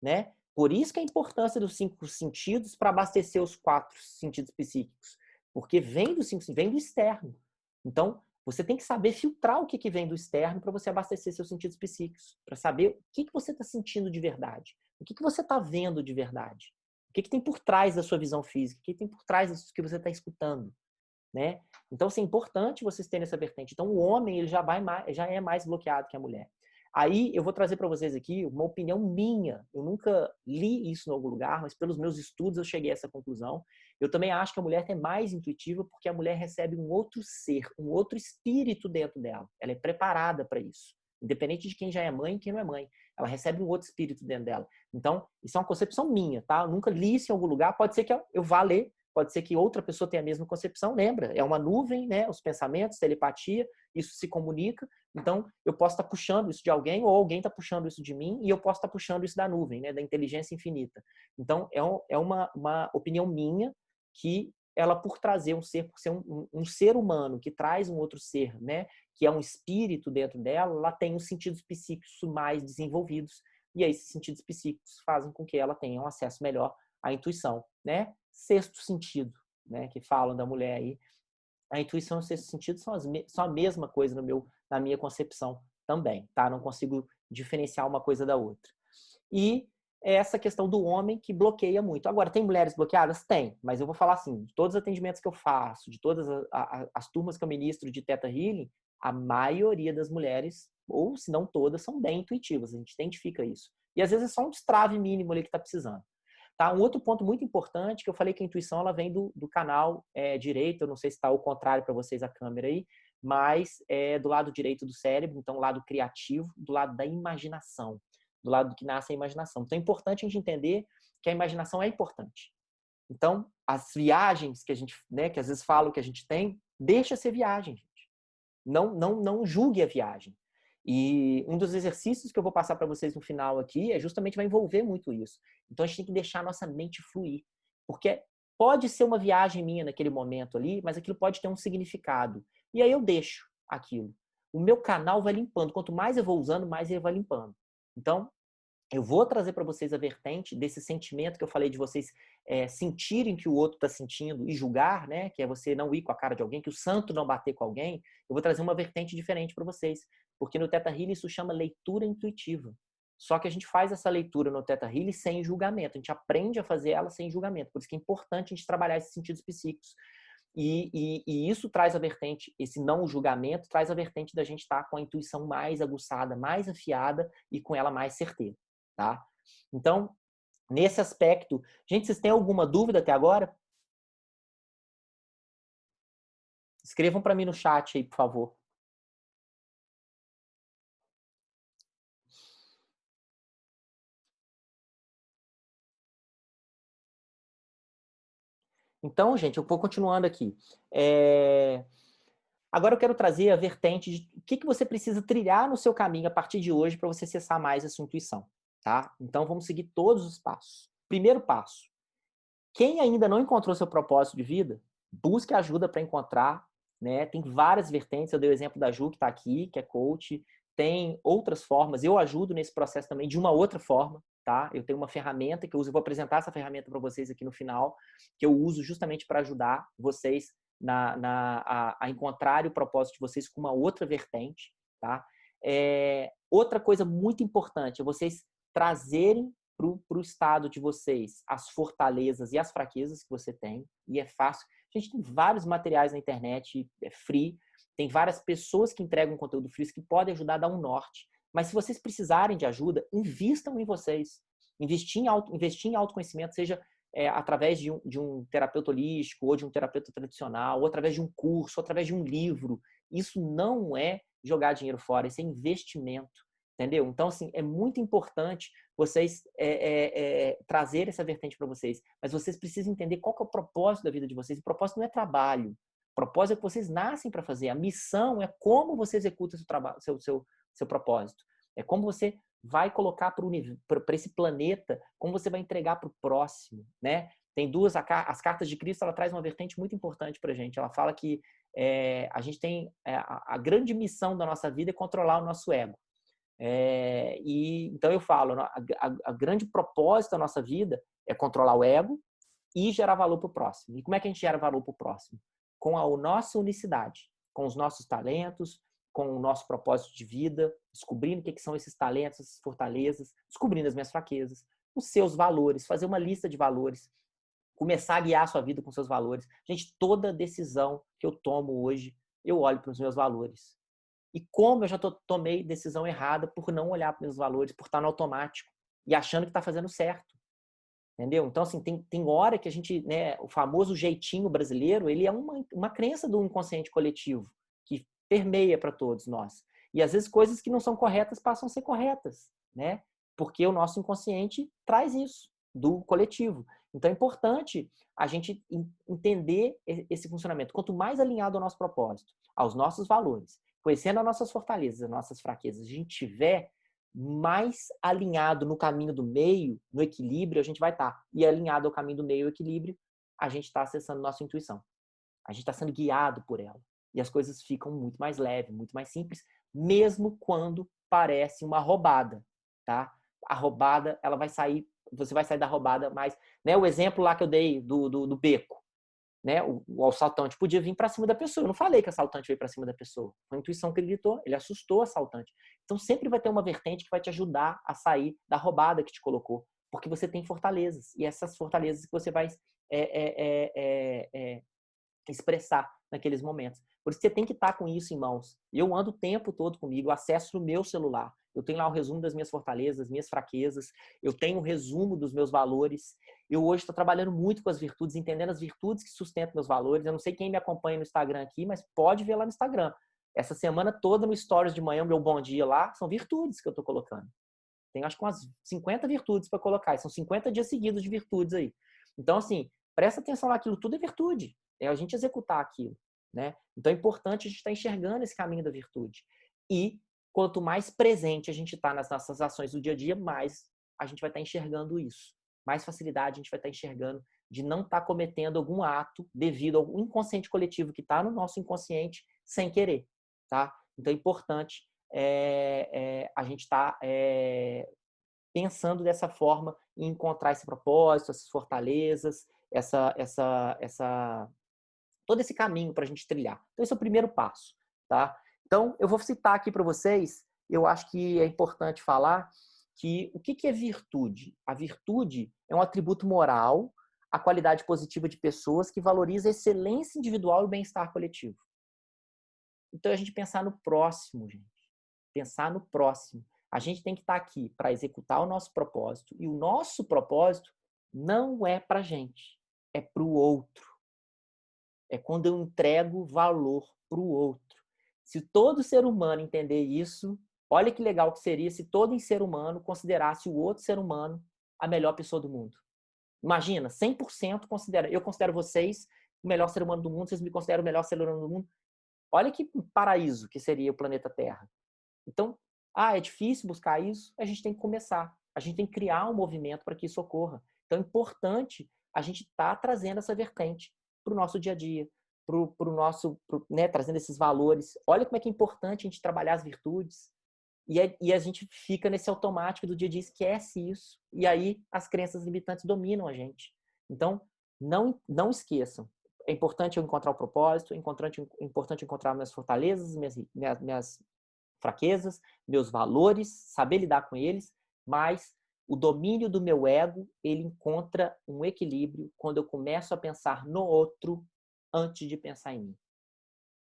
né? Por isso que a importância dos 5 sentidos para abastecer os 4 sentidos psíquicos, porque vem do externo. Então, você tem que saber filtrar o que vem do externo para você abastecer seus sentidos psíquicos, para saber o que você está sentindo de verdade, o que você está vendo de verdade, o que tem por trás da sua visão física, o que tem por trás do que você está escutando, né? Então, assim, é importante vocês terem essa vertente. Então, o homem ele já é mais bloqueado que a mulher. Aí eu vou trazer para vocês aqui uma opinião minha. Eu nunca li isso em algum lugar, mas pelos meus estudos eu cheguei a essa conclusão. Eu também acho que a mulher é mais intuitiva porque a mulher recebe um outro ser, um outro espírito dentro dela. Ela é preparada para isso. Independente de quem já é mãe e quem não é mãe. Ela recebe um outro espírito dentro dela. Então, isso é uma concepção minha, tá? Eu nunca li isso em algum lugar. Pode ser que eu vá ler, pode ser que outra pessoa tenha a mesma concepção. Lembra? É uma nuvem, né? Os pensamentos, telepatia, isso se comunica. Então, eu posso estar puxando isso de alguém ou alguém está puxando isso de mim e eu posso estar puxando isso da nuvem, né? Da inteligência infinita. Então, é uma opinião minha que ela, por trazer um ser, por ser um ser humano que traz um outro ser, né? Que é um espírito dentro dela, ela tem os sentidos psíquicos mais desenvolvidos. E aí, esses sentidos psíquicos fazem com que ela tenha um acesso melhor à intuição, né? Sexto sentido, né? Que falam da mulher aí. A intuição e o sexto sentido são a mesma coisa na minha concepção também, tá? Não consigo diferenciar uma coisa da outra. e essa questão do homem que bloqueia muito. Agora, tem mulheres bloqueadas? Tem, mas eu vou falar assim, de todos os atendimentos que eu faço, de todas as turmas que eu ministro de Theta Healing, a maioria das mulheres, ou se não todas, são bem intuitivas, a gente identifica isso. E às vezes é só um destrave mínimo ali que está precisando. Tá? Um outro ponto muito importante, que eu falei que a intuição ela vem do canal direito, eu não sei se está ao contrário para vocês a câmera aí, mas do lado direito do cérebro, então lado criativo, do lado da imaginação, do lado do que nasce a imaginação. Então é importante a gente entender que a imaginação é importante. Então, as viagens que a gente, né, que às vezes falo que a gente tem, deixa ser viagem, gente. Não julgue a viagem. E um dos exercícios que eu vou passar para vocês no final aqui justamente vai envolver muito isso. Então a gente tem que deixar a nossa mente fluir. Porque pode ser uma viagem minha naquele momento ali, mas aquilo pode ter um significado. E aí eu deixo aquilo. O meu canal vai limpando. Quanto mais eu vou usando, mais ele vai limpando. Então, eu vou trazer para vocês a vertente desse sentimento que eu falei de vocês sentirem que o outro está sentindo e julgar, né? Que é você não ir com a cara de alguém, que o santo não bater com alguém. Eu vou trazer uma vertente diferente para vocês. Porque no Theta Healing isso chama leitura intuitiva. Só que a gente faz essa leitura no Theta Healing sem julgamento. A gente aprende a fazer ela sem julgamento. Por isso que é importante a gente trabalhar esses sentidos psíquicos. E isso traz a vertente, esse não julgamento, traz a vertente da gente estar com a intuição mais aguçada, mais afiada e com ela mais certeira. Tá? Então, nesse aspecto, gente, vocês têm alguma dúvida até agora? Escrevam para mim no chat aí, por favor. Então, gente, eu vou continuando aqui. Agora eu quero trazer a vertente de o que você precisa trilhar no seu caminho a partir de hoje para você acessar mais a sua intuição. Tá? Então, vamos seguir todos os passos. Primeiro passo. Quem ainda não encontrou seu propósito de vida, busque ajuda para encontrar. Né? Tem várias vertentes. Eu dei o exemplo da Ju, que está aqui, que é coach. Tem outras formas. Eu ajudo nesse processo também de uma outra forma. Tá? Eu tenho uma ferramenta que eu uso. Eu vou apresentar essa ferramenta para vocês aqui no final, que eu uso justamente para ajudar vocês a encontrar o propósito de vocês com uma outra vertente. Tá? Outra coisa muito importante é vocês trazerem para o estado de vocês as fortalezas e as fraquezas que você tem, e é fácil. A gente tem vários materiais na internet, é free, tem várias pessoas que entregam conteúdo free que podem ajudar a dar um norte. Mas se vocês precisarem de ajuda, invistam em vocês. Investir em autoconhecimento, seja através de um terapeuta holístico, ou de um terapeuta tradicional, ou através de um curso, ou através de um livro. Isso não é jogar dinheiro fora, isso é investimento. Entendeu? Então, assim, é muito importante vocês trazer essa vertente para vocês. Mas vocês precisam entender qual que é o propósito da vida de vocês. O propósito não é trabalho. O propósito é que vocês nascem para fazer. A missão é como você executa seu propósito. É como você vai colocar para esse planeta, como você vai entregar para o próximo, né? Tem as cartas de Cristo, ela traz uma vertente muito importante para a gente. Ela fala que a gente tem a grande missão da nossa vida é controlar o nosso ego. Então eu falo, a grande propósito da nossa vida é controlar o ego e gerar valor para o próximo. E como é que a gente gera valor para o próximo? Com a nossa unicidade, com os nossos talentos, com o nosso propósito de vida, descobrindo o que são esses talentos, essas fortalezas, descobrindo as minhas fraquezas, os seus valores, fazer uma lista de valores, começar a guiar a sua vida com seus valores. Gente, toda decisão que eu tomo hoje, eu olho para os meus valores. E como eu já tomei decisão errada por não olhar para os meus valores, por estar no automático e achando que está fazendo certo. Entendeu? Então, assim, tem hora que a gente, né, o famoso jeitinho brasileiro, ele é uma crença do inconsciente coletivo que permeia para todos nós. E às vezes coisas que não são corretas passam a ser corretas, né? Porque o nosso inconsciente traz isso do coletivo. Então é importante a gente entender esse funcionamento. Quanto mais alinhado ao nosso propósito, aos nossos valores, conhecendo as nossas fortalezas, as nossas fraquezas, a gente tiver mais alinhado no caminho do meio, no equilíbrio, a gente vai estar. E alinhado ao caminho do meio e o equilíbrio, a gente está acessando nossa intuição. A gente está sendo guiado por ela. E as coisas ficam muito mais leves, muito mais simples, mesmo quando parece uma roubada, tá? A roubada, ela vai sair, você vai sair da roubada, mas, né, o exemplo lá que eu dei do beco. né? O assaltante podia vir para cima da pessoa. Eu não falei que o assaltante veio para cima da pessoa. Foi a intuição que ele gritou. Ele assustou o assaltante. Então, sempre vai ter uma vertente que vai te ajudar a sair da roubada que te colocou. Porque você tem fortalezas. E essas fortalezas que você vai expressar naqueles momentos. Por isso você tem que estar com isso em mãos. Eu ando o tempo todo comigo, eu acesso no meu celular. Eu tenho lá o resumo das minhas fortalezas, das minhas fraquezas. Eu tenho o resumo dos meus valores. Eu hoje estou trabalhando muito com as virtudes, entendendo as virtudes que sustentam meus valores. Eu não sei quem me acompanha no Instagram aqui, mas pode ver lá no Instagram. Essa semana toda no Stories de manhã, meu bom dia lá, são virtudes que eu estou colocando. Tenho acho que umas 50 virtudes para colocar. E são 50 dias seguidos de virtudes aí. Então, assim, presta atenção naquilo. Tudo é virtude. É a gente executar aquilo, né? Então é importante a gente estar enxergando esse caminho da virtude. E quanto mais presente a gente está nas nossas ações do dia a dia, mais a gente vai estar enxergando isso. Mais facilidade a gente vai estar enxergando de não estar cometendo algum ato devido ao inconsciente coletivo que está no nosso inconsciente sem querer, tá? Então é importante a gente estar pensando dessa forma em encontrar esse propósito, essas fortalezas, todo esse caminho para a gente trilhar. Então, esse é o primeiro passo, tá? Então, eu vou citar aqui para vocês, eu acho que é importante falar que o que é virtude? A virtude é um atributo moral, a qualidade positiva de pessoas que valoriza a excelência individual e o bem-estar coletivo. Então, a gente pensar no próximo, gente. Pensar no próximo. A gente tem que estar aqui para executar o nosso propósito, e o nosso propósito não é para a gente, é para o outro. É quando eu entrego valor para o outro. Se todo ser humano entender isso, olha que legal que seria se todo ser humano considerasse o outro ser humano a melhor pessoa do mundo. Imagina, 100% considera. Eu considero vocês o melhor ser humano do mundo, vocês me consideram o melhor ser humano do mundo. Olha que paraíso que seria o planeta Terra. Então, é difícil buscar isso? A gente tem que começar. A gente tem que criar um movimento para que isso ocorra. Então, é importante a gente estar trazendo essa vertente para o nosso dia a dia, né, trazendo esses valores. Olha como é que é importante a gente trabalhar as virtudes. E a gente fica nesse automático do dia a dia, esquece isso. E aí as crenças limitantes dominam a gente. Então, não esqueçam. É importante eu encontrar o propósito, é importante encontrar minhas fortalezas, minhas fraquezas, meus valores, saber lidar com eles, mas o domínio do meu ego, ele encontra um equilíbrio quando eu começo a pensar no outro antes de pensar em mim.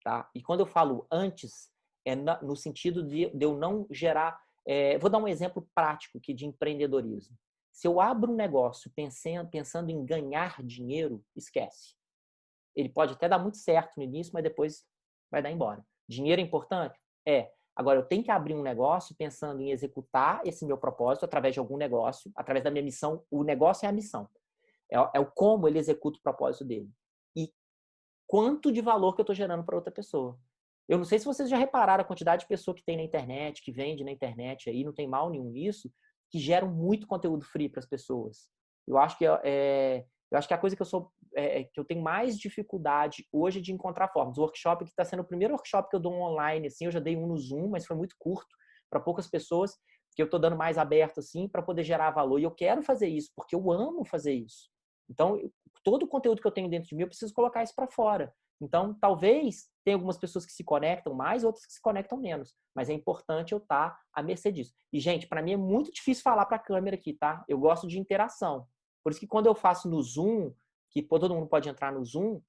Tá? E quando eu falo antes, é no sentido de eu não gerar... vou dar um exemplo prático aqui de empreendedorismo. Se eu abro um negócio pensando em ganhar dinheiro, esquece. Ele pode até dar muito certo no início, mas depois vai dar embora. Dinheiro é importante? É. Agora, eu tenho que abrir um negócio pensando em executar esse meu propósito através de algum negócio, através da minha missão. O negócio é a missão. É o como ele executa o propósito dele. E quanto de valor que eu estou gerando para outra pessoa. Eu não sei se vocês já repararam a quantidade de pessoa que tem na internet, que vende na internet aí, não tem mal nenhum nisso, que geram muito conteúdo free para as pessoas. Eu acho que a coisa que eu tenho mais dificuldade hoje de encontrar formas. O workshop que está sendo o primeiro workshop que eu dou online, assim, eu já dei um no Zoom, mas foi muito curto, para poucas pessoas, que eu estou dando mais aberto, assim, para poder gerar valor. E eu quero fazer isso, porque eu amo fazer isso. Então, todo o conteúdo que eu tenho dentro de mim, eu preciso colocar isso para fora. Então, talvez tenha algumas pessoas que se conectam mais, outras que se conectam menos. Mas é importante eu estar à mercê disso. E, gente, para mim é muito difícil falar para a câmera aqui, tá? Eu gosto de interação. Por isso que quando eu faço no Zoom, que todo mundo pode entrar no Zoom,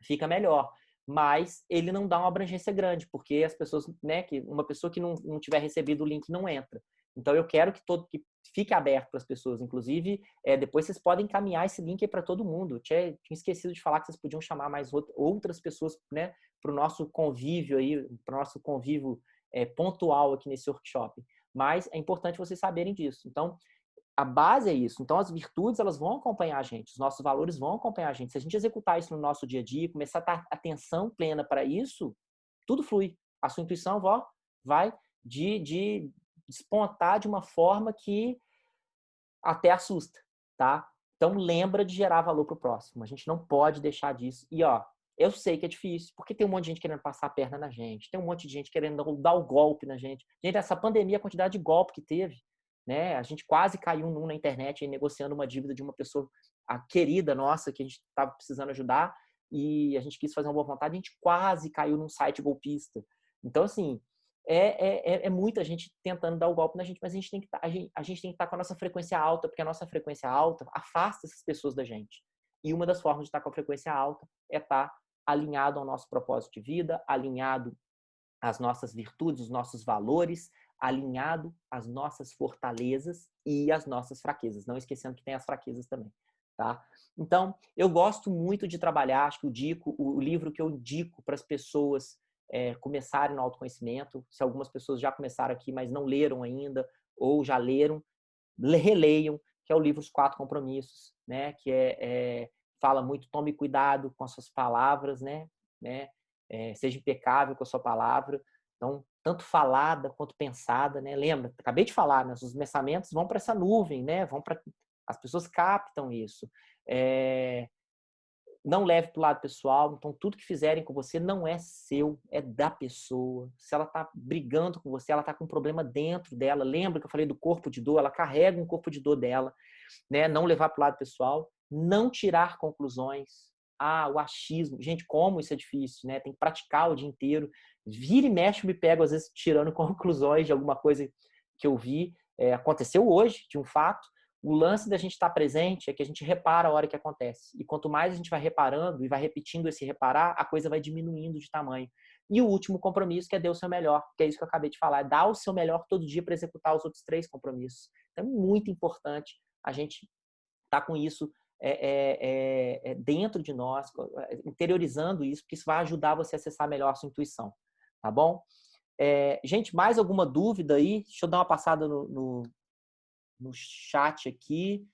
fica melhor. Mas ele não dá uma abrangência grande, porque as pessoas, né, que uma pessoa que não tiver recebido o link não entra. Então eu quero que fique aberto para as pessoas. Inclusive, depois vocês podem encaminhar esse link para todo mundo. Eu tinha esquecido de falar que vocês podiam chamar mais outras pessoas, né, para o nosso convívio aí, para o nosso convívio pontual aqui nesse workshop. Mas é importante vocês saberem disso. Então, a base é isso. Então, as virtudes, elas vão acompanhar a gente. Os nossos valores vão acompanhar a gente. Se a gente executar isso no nosso dia a dia, começar a dar atenção plena para isso, tudo flui. A sua intuição vai de despontar de uma forma que até assusta, tá? Então, lembra de gerar valor para o próximo. A gente não pode deixar disso. E, eu sei que é difícil, porque tem um monte de gente querendo passar a perna na gente. Tem um monte de gente querendo dar o golpe na gente. Gente, essa pandemia, a quantidade de golpe que teve, né? A gente quase caiu na internet negociando uma dívida de uma pessoa querida nossa que a gente estava precisando ajudar. e a gente quis fazer uma boa vontade, a gente quase caiu num site golpista. Então, assim, é muita gente tentando dar o golpe na gente, mas a gente tem que estar com a nossa frequência alta, porque a nossa frequência alta afasta essas pessoas da gente. E uma das formas de estar com a frequência alta é estar alinhado ao nosso propósito de vida, alinhado às nossas virtudes, os nossos valores, alinhado às nossas fortalezas e às nossas fraquezas. Não esquecendo que tem as fraquezas também, tá? Então, eu gosto muito de trabalhar, acho que o livro que eu indico para as pessoas começarem no autoconhecimento, se algumas pessoas já começaram aqui, mas não leram ainda, ou já leram, releiam, que é o livro Os Quatro Compromissos, né? Que fala muito, tome cuidado com as suas palavras, né? Seja impecável com a sua palavra. Então, tanto falada quanto pensada, né? Lembra, acabei de falar, né? Os pensamentos vão para essa nuvem, né? As pessoas captam isso. Não leve para o lado pessoal. Então, tudo que fizerem com você não é seu, é da pessoa. Se ela está brigando com você, ela está com um problema dentro dela. Lembra que eu falei do corpo de dor? Ela carrega um corpo de dor dela, né? Não levar para o lado pessoal, não tirar conclusões. O achismo. Gente, como isso é difícil, né? Tem que praticar o dia inteiro. Vira e mexe, me pego, às vezes, tirando conclusões de alguma coisa que eu vi. Aconteceu hoje, de um fato. O lance da gente estar presente é que a gente repara a hora que acontece. E quanto mais a gente vai reparando e vai repetindo esse reparar, a coisa vai diminuindo de tamanho. E o último compromisso, que é dar o seu melhor, que é isso que eu acabei de falar. Dar o seu melhor todo dia para executar os outros 3 compromissos. Então, é muito importante a gente estar com isso dentro de nós, interiorizando isso, porque isso vai ajudar você a acessar melhor a sua intuição. Tá bom? Gente, mais alguma dúvida aí? Deixa eu dar uma passada no chat aqui.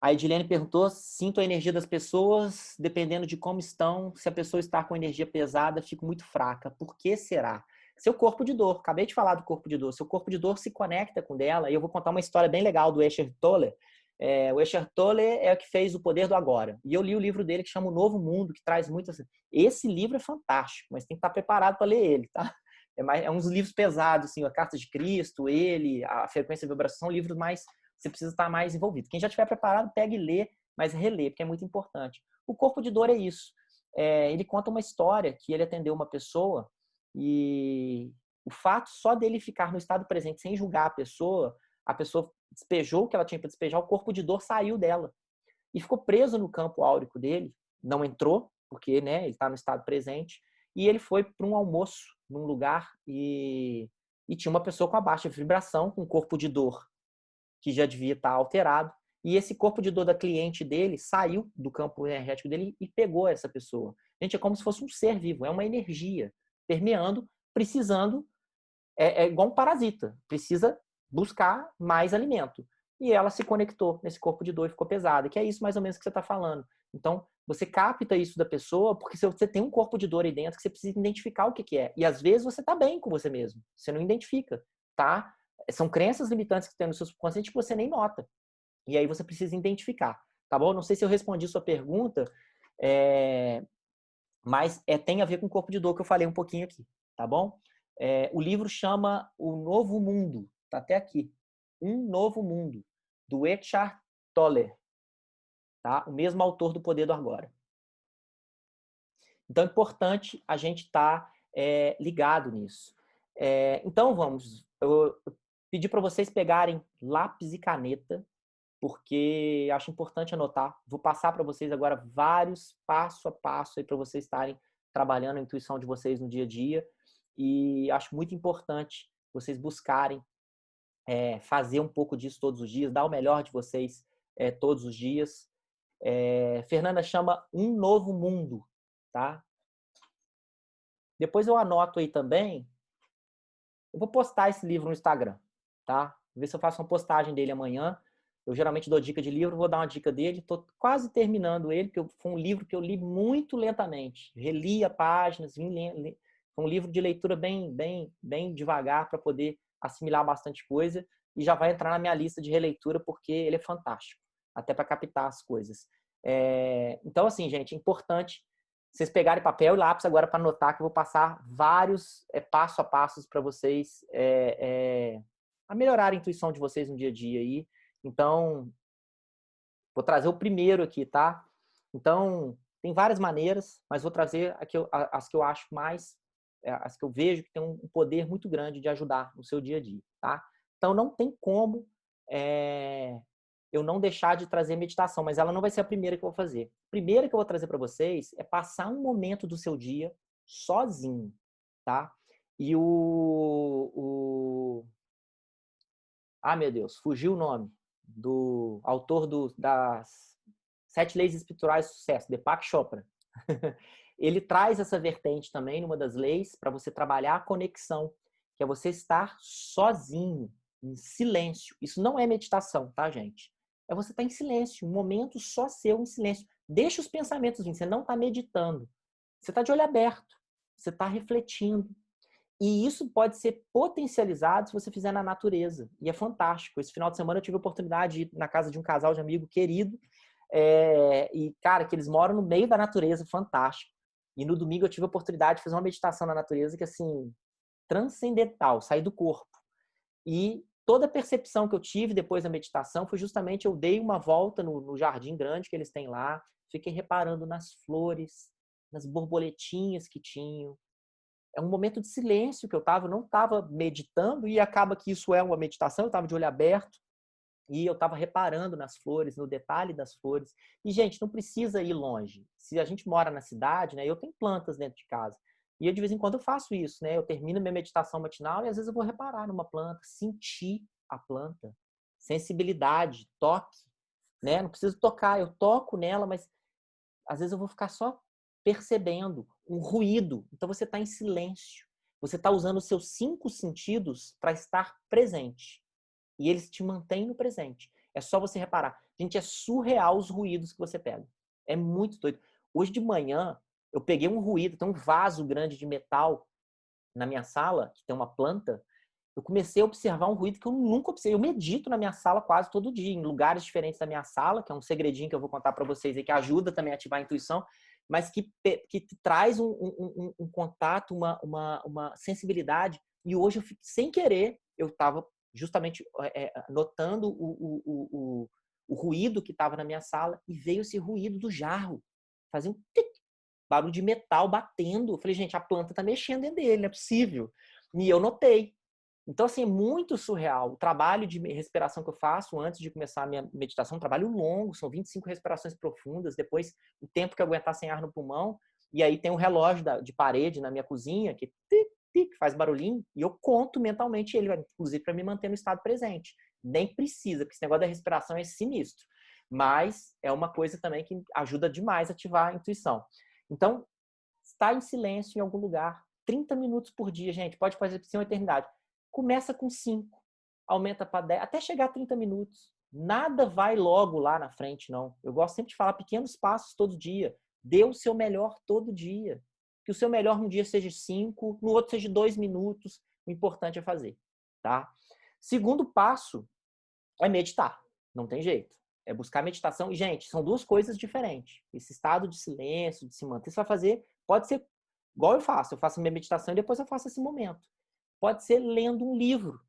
A Edilene perguntou: sinto a energia das pessoas, dependendo de como estão. Se a pessoa está com energia pesada, fico muito fraca. Por que será? Seu corpo de dor. Acabei de falar do corpo de dor. Seu corpo de dor se conecta com dela. E eu vou contar uma história bem legal do Eckhart Tolle. O Eckhart Tolle é o que fez O Poder do Agora. E eu li o livro dele que chama O Novo Mundo, que traz muito assim. Esse livro é fantástico, mas tem que estar preparado para ler ele, tá? É uns livros pesados, assim, a Carta de Cristo, a Frequência e Vibração, são livros mais... Você precisa estar mais envolvido. Quem já estiver preparado, pega e lê, mas relê, porque é muito importante. O corpo de dor é isso. Ele conta uma história que ele atendeu uma pessoa e o fato só dele ficar no estado presente sem julgar a pessoa despejou o que ela tinha para despejar, o corpo de dor saiu dela e ficou preso no campo áurico dele, não entrou, porque, né, ele está no estado presente, e ele foi para um almoço num lugar e tinha uma pessoa com a baixa vibração, com corpo de dor que já devia estar alterado, e esse corpo de dor da cliente dele saiu do campo energético dele e pegou essa pessoa. Gente, é como se fosse um ser vivo, é uma energia permeando, precisando, igual um parasita, precisa buscar mais alimento. E ela se conectou nesse corpo de dor e ficou pesada, que é isso mais ou menos que você está falando. Então, você capta isso da pessoa porque você tem um corpo de dor aí dentro que você precisa identificar o que é. E às vezes você está bem com você mesmo, você não identifica, tá? São crenças limitantes que tem no seu subconsciente que você nem nota. E aí você precisa identificar, tá bom? Não sei se eu respondi sua pergunta, mas tem a ver com o corpo de dor que eu falei um pouquinho aqui, tá bom? O livro chama O Novo Mundo, tá até aqui. Um Novo Mundo, do Eckhart Tolle, tá? O mesmo autor do Poder do Agora. Então é importante a gente estar ligado nisso. Então vamos, eu pedi para vocês pegarem lápis e caneta, porque acho importante anotar. Vou passar para vocês agora vários passo a passo aí para vocês estarem trabalhando a intuição de vocês no dia a dia. E acho muito importante vocês buscarem fazer um pouco disso todos os dias, dar o melhor de vocês todos os dias. Fernanda chama Um Novo Mundo, tá? Depois eu anoto aí também. Eu vou postar esse livro no Instagram, tá? Vou ver se eu faço uma postagem dele amanhã. Eu geralmente dou dica de livro, vou dar uma dica dele. Estou quase terminando ele, porque foi um livro que eu li muito lentamente. Relia páginas, foi um livro de leitura bem devagar para poder assimilar bastante coisa e já vai entrar na minha lista de releitura porque ele é fantástico, até para captar as coisas. Então, assim, gente, é importante vocês pegarem papel e lápis agora para anotar, que eu vou passar vários passo a passos para vocês a melhorar a intuição de vocês no dia a dia aí. Então, Vou trazer o primeiro aqui, tá? Então, tem várias maneiras, mas vou trazer as que eu acho mais, as que eu vejo que tem um poder muito grande de ajudar no seu dia a dia, tá? Então, não tem como eu não deixar de trazer meditação, mas ela não vai ser a primeira que eu vou fazer. A primeira que eu vou trazer para vocês é passar um momento do seu dia sozinho, tá? E ah, meu Deus, fugiu o nome do autor das 7 Leis Espirituais do Sucesso, Deepak Chopra. Ele traz essa vertente também numa das leis para você trabalhar a conexão, que é você estar sozinho, em silêncio. Isso não é meditação, tá, gente? É você estar em silêncio, um momento só seu em silêncio. Deixa os pensamentos vir, você não está meditando. Você está de olho aberto, você está refletindo. E isso pode ser potencializado se você fizer na natureza. E é fantástico. Esse final de semana eu tive a oportunidade de ir na casa de um casal de amigo querido. E, cara, que eles moram no meio da natureza, fantástico. E no domingo eu tive a oportunidade de fazer uma meditação na natureza que, assim, transcendental, sair do corpo. E toda a percepção que eu tive depois da meditação foi justamente eu dei uma volta no jardim grande que eles têm lá, fiquei reparando nas flores, nas borboletinhas que tinham. É um momento de silêncio que eu não estava meditando, e acaba que isso é uma meditação, eu estava de olho aberto, e eu estava reparando nas flores, no detalhe das flores. E, gente, não precisa ir longe. Se a gente mora na cidade, né, eu tenho plantas dentro de casa, e eu, de vez em quando eu faço isso, né? Eu termino minha meditação matinal e às vezes eu vou reparar numa planta, sentir a planta, sensibilidade, toque, né? Não preciso tocar, eu toco nela, mas às vezes eu vou ficar só percebendo um ruído. Então você está em silêncio. Você está usando os seus 5 sentidos para estar presente. E eles te mantêm no presente. É só você reparar. Gente, é surreal os ruídos que você pega. É muito doido. Hoje de manhã, eu peguei um ruído, tem um vaso grande de metal na minha sala, que tem uma planta. Eu comecei a observar um ruído que eu nunca observei. Eu medito na minha sala quase todo dia, em lugares diferentes da minha sala, que é um segredinho que eu vou contar para vocês aí, que ajuda também a ativar a intuição, mas que traz um contato, uma sensibilidade. E hoje, sem querer, eu estava justamente notando o ruído que estava na minha sala, e veio esse ruído do jarro. Fazia um tic, barulho de metal batendo. Eu falei, gente, a planta está mexendo dentro dele, não é possível. E eu notei. Então, assim, é muito surreal. O trabalho de respiração que eu faço antes de começar a minha meditação, um trabalho longo, são 25 respirações profundas, depois o tempo que eu aguentar sem ar no pulmão, e aí tem um relógio de parede na minha cozinha, que tic, tic, faz barulhinho, e eu conto mentalmente ele, inclusive para me manter no estado presente. Nem precisa, porque esse negócio da respiração é sinistro. Mas é uma coisa também que ajuda demais a ativar a intuição. Então, estar em silêncio em algum lugar, 30 minutos por dia, gente, pode fazer por uma eternidade. Começa com 5, aumenta para 10, até chegar a 30 minutos. Nada vai logo lá na frente, não. Eu gosto sempre de falar pequenos passos todo dia. Dê o seu melhor todo dia. Que o seu melhor num dia seja 5, no outro seja 2 minutos. O importante é fazer, tá? Segundo passo é meditar. Não tem jeito. É buscar meditação. E, gente, são 2 coisas diferentes. Esse estado de silêncio, de se manter, você vai fazer, pode ser igual eu faço minha meditação e depois eu faço esse momento. Pode ser lendo um livro,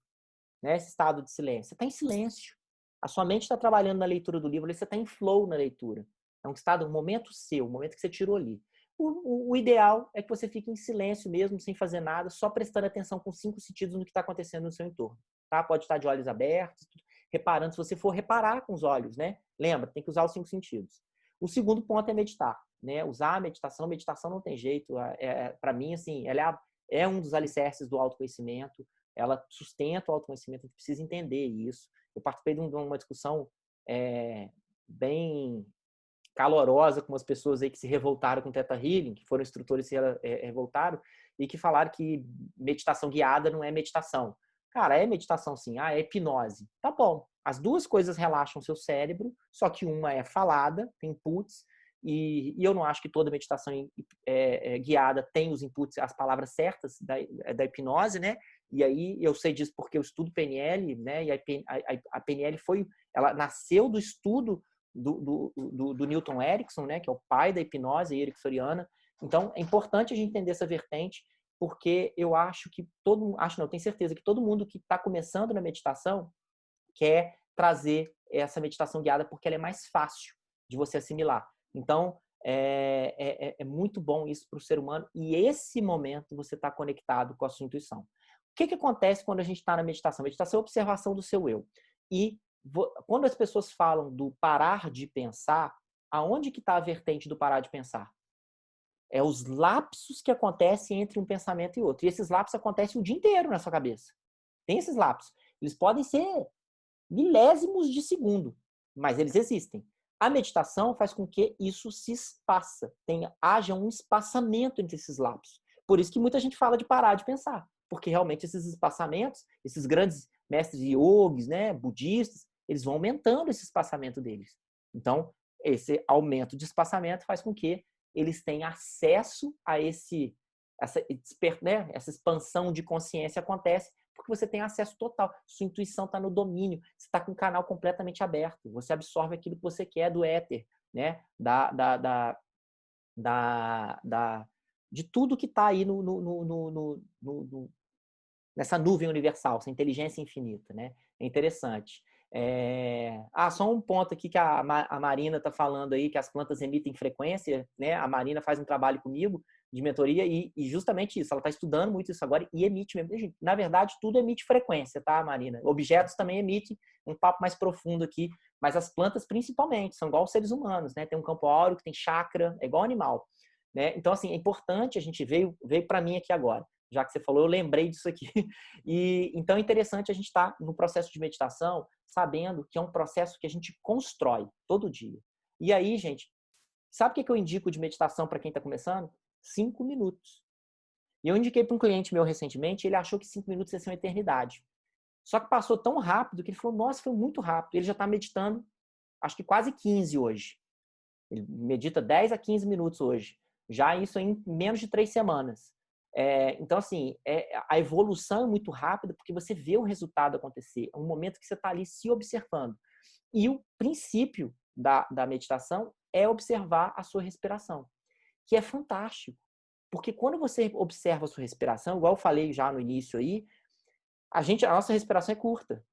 né? Esse estado de silêncio. Você está em silêncio. A sua mente está trabalhando na leitura do livro, você está em flow na leitura. É um estado, um momento seu, um momento que você tirou ali. O ideal é que você fique em silêncio mesmo, sem fazer nada, só prestando atenção com 5 sentidos no que está acontecendo no seu entorno. Tá? Pode estar de olhos abertos, reparando, se você for reparar com os olhos, né? Lembra, tem que usar os 5 sentidos. O segundo ponto é meditar, né? Usar a meditação. Meditação não tem jeito. Para mim, assim, ela é um dos alicerces do autoconhecimento. Ela sustenta o autoconhecimento. A gente precisa entender isso. Eu participei de uma discussão bem calorosa com umas pessoas aí que se revoltaram com o Theta Healing, que foram instrutores que se revoltaram, e que falaram que meditação guiada não é meditação. Cara, é meditação sim. É hipnose. Tá bom. As 2 coisas relaxam o seu cérebro, só que uma é falada, tem inputs, e eu não acho que toda meditação guiada tem os inputs, as palavras certas da hipnose, né? E aí eu sei disso porque eu estudo PNL, né? E a PNL ela nasceu do estudo do Newton Erickson, né? Que é o pai da hipnose ericksoniana. Então é importante a gente entender essa vertente, porque eu acho que tenho certeza que todo mundo que está começando na meditação quer trazer essa meditação guiada porque ela é mais fácil de você assimilar. Então, é muito bom isso para o ser humano e esse momento você está conectado com a sua intuição. O que acontece quando a gente está na meditação? Meditação é observação do seu eu. E quando as pessoas falam do parar de pensar, aonde que está a vertente do parar de pensar? É os lapsos que acontecem entre um pensamento e outro. E esses lapsos acontecem o dia inteiro na sua cabeça. Tem esses lapsos. Eles podem ser milésimos de segundo, mas eles existem. A meditação faz com que isso se espaça, haja um espaçamento entre esses lapsos. Por isso que muita gente fala de parar de pensar, porque realmente esses espaçamentos, esses grandes mestres yogis, né, budistas, eles vão aumentando esse espaçamento deles. Então, esse aumento de espaçamento faz com que eles tenham acesso a essa expansão de consciência acontece porque você tem acesso total. Sua intuição está no domínio. Você está com o canal completamente aberto. Você absorve aquilo que você quer do éter, né? De tudo que está aí nessa nuvem universal, essa inteligência infinita, né? É interessante. Só um ponto aqui que a Marina está falando aí, que as plantas emitem frequência, né? A Marina faz um trabalho comigo de mentoria e justamente isso, ela está estudando muito isso agora e emite mesmo. Na verdade, tudo emite frequência, tá, Marina? Objetos também emitem, um papo mais profundo aqui, mas as plantas principalmente, são igual os seres humanos, né? Tem um campo áureo que tem chakra, é igual animal, né? Então, assim, é importante, a gente veio para mim aqui agora. Já que você falou, eu lembrei disso aqui. E então é interessante a gente estar no processo de meditação, sabendo que é um processo que a gente constrói todo dia. E aí, gente, sabe o que eu indico de meditação para quem está começando? 5 minutos. E eu indiquei para um cliente meu recentemente, ele achou que 5 minutos ia ser uma eternidade. Só que passou tão rápido que ele falou, nossa, foi muito rápido. Ele já está meditando, acho que quase 15 hoje. Ele medita 10 a 15 minutos hoje. Já isso em menos de 3 semanas. Então, assim, a evolução é muito rápida porque você vê o resultado acontecer. É um momento que você está ali se observando. E o princípio da meditação é observar a sua respiração, que é fantástico. Porque quando você observa a sua respiração, igual eu falei já no início aí, a nossa respiração é curta.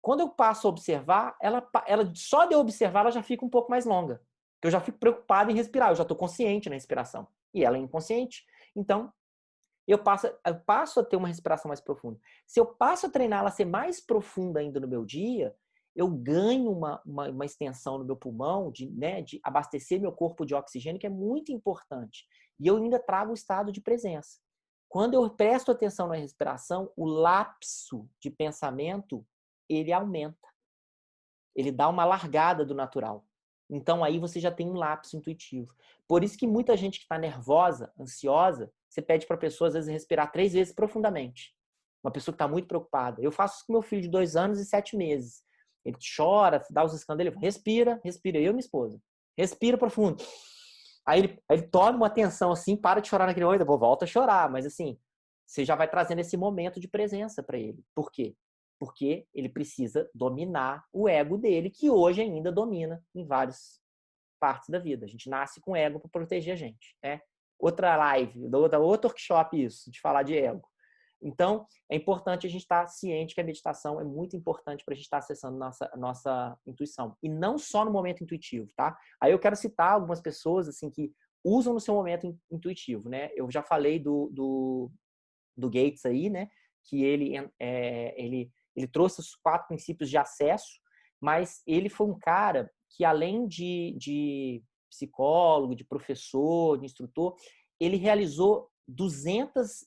Quando eu passo a observar, ela só de eu observar, ela já fica um pouco mais longa. Porque eu já fico preocupado em respirar, eu já estou consciente na respiração. E ela é inconsciente. Então, eu passo a ter uma respiração mais profunda. Se eu passo a treinar ela a ser mais profunda ainda no meu dia, eu ganho uma extensão no meu pulmão, de abastecer meu corpo de oxigênio, que é muito importante. E eu ainda trago o estado de presença. Quando eu presto atenção na respiração, o lapso de pensamento, ele aumenta. Ele dá uma largada do natural. Então, aí você já tem um lapso intuitivo. Por isso que muita gente que está nervosa, ansiosa, você pede para a pessoa, às vezes, respirar 3 vezes profundamente. Uma pessoa que está muito preocupada. Eu faço isso com meu filho de 2 anos e 7 meses. Ele chora, dá os escândalos, ele respira, eu e minha esposa. Respira profundo. Aí ele toma uma atenção assim, para de chorar naquele momento, volta a chorar. Mas assim, você já vai trazendo esse momento de presença para ele. Por quê? Porque ele precisa dominar o ego dele, que hoje ainda domina em várias partes da vida. A gente nasce com ego para proteger a gente, né? Outra live, outro workshop isso, de falar de ego. Então, é importante a gente estar ciente que a meditação é muito importante para a gente estar acessando nossa intuição. E não só no momento intuitivo, tá? Aí eu quero citar algumas pessoas, assim, que usam no seu momento intuitivo, né? Eu já falei do Gates aí, né? Que ele trouxe os 4 princípios de acesso, mas ele foi um cara que, além de psicólogo, de professor, de instrutor, ele realizou 200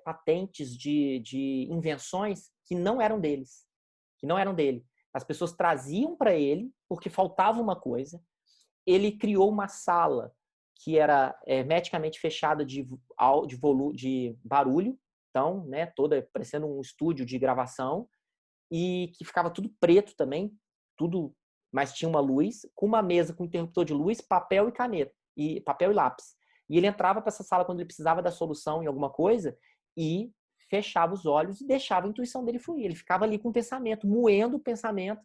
patentes de invenções que não eram deles, que não eram dele. As pessoas traziam para ele porque faltava uma coisa. Ele criou uma sala que era hermeticamente fechada de barulho, então, né, toda parecendo um estúdio de gravação, e que ficava tudo preto também, tudo, mas tinha uma luz, com uma mesa com interruptor de luz, papel e caneta, e papel e lápis. E ele entrava para essa sala quando ele precisava da solução em alguma coisa e fechava os olhos e deixava a intuição dele fluir. Ele ficava ali com o pensamento, moendo o pensamento,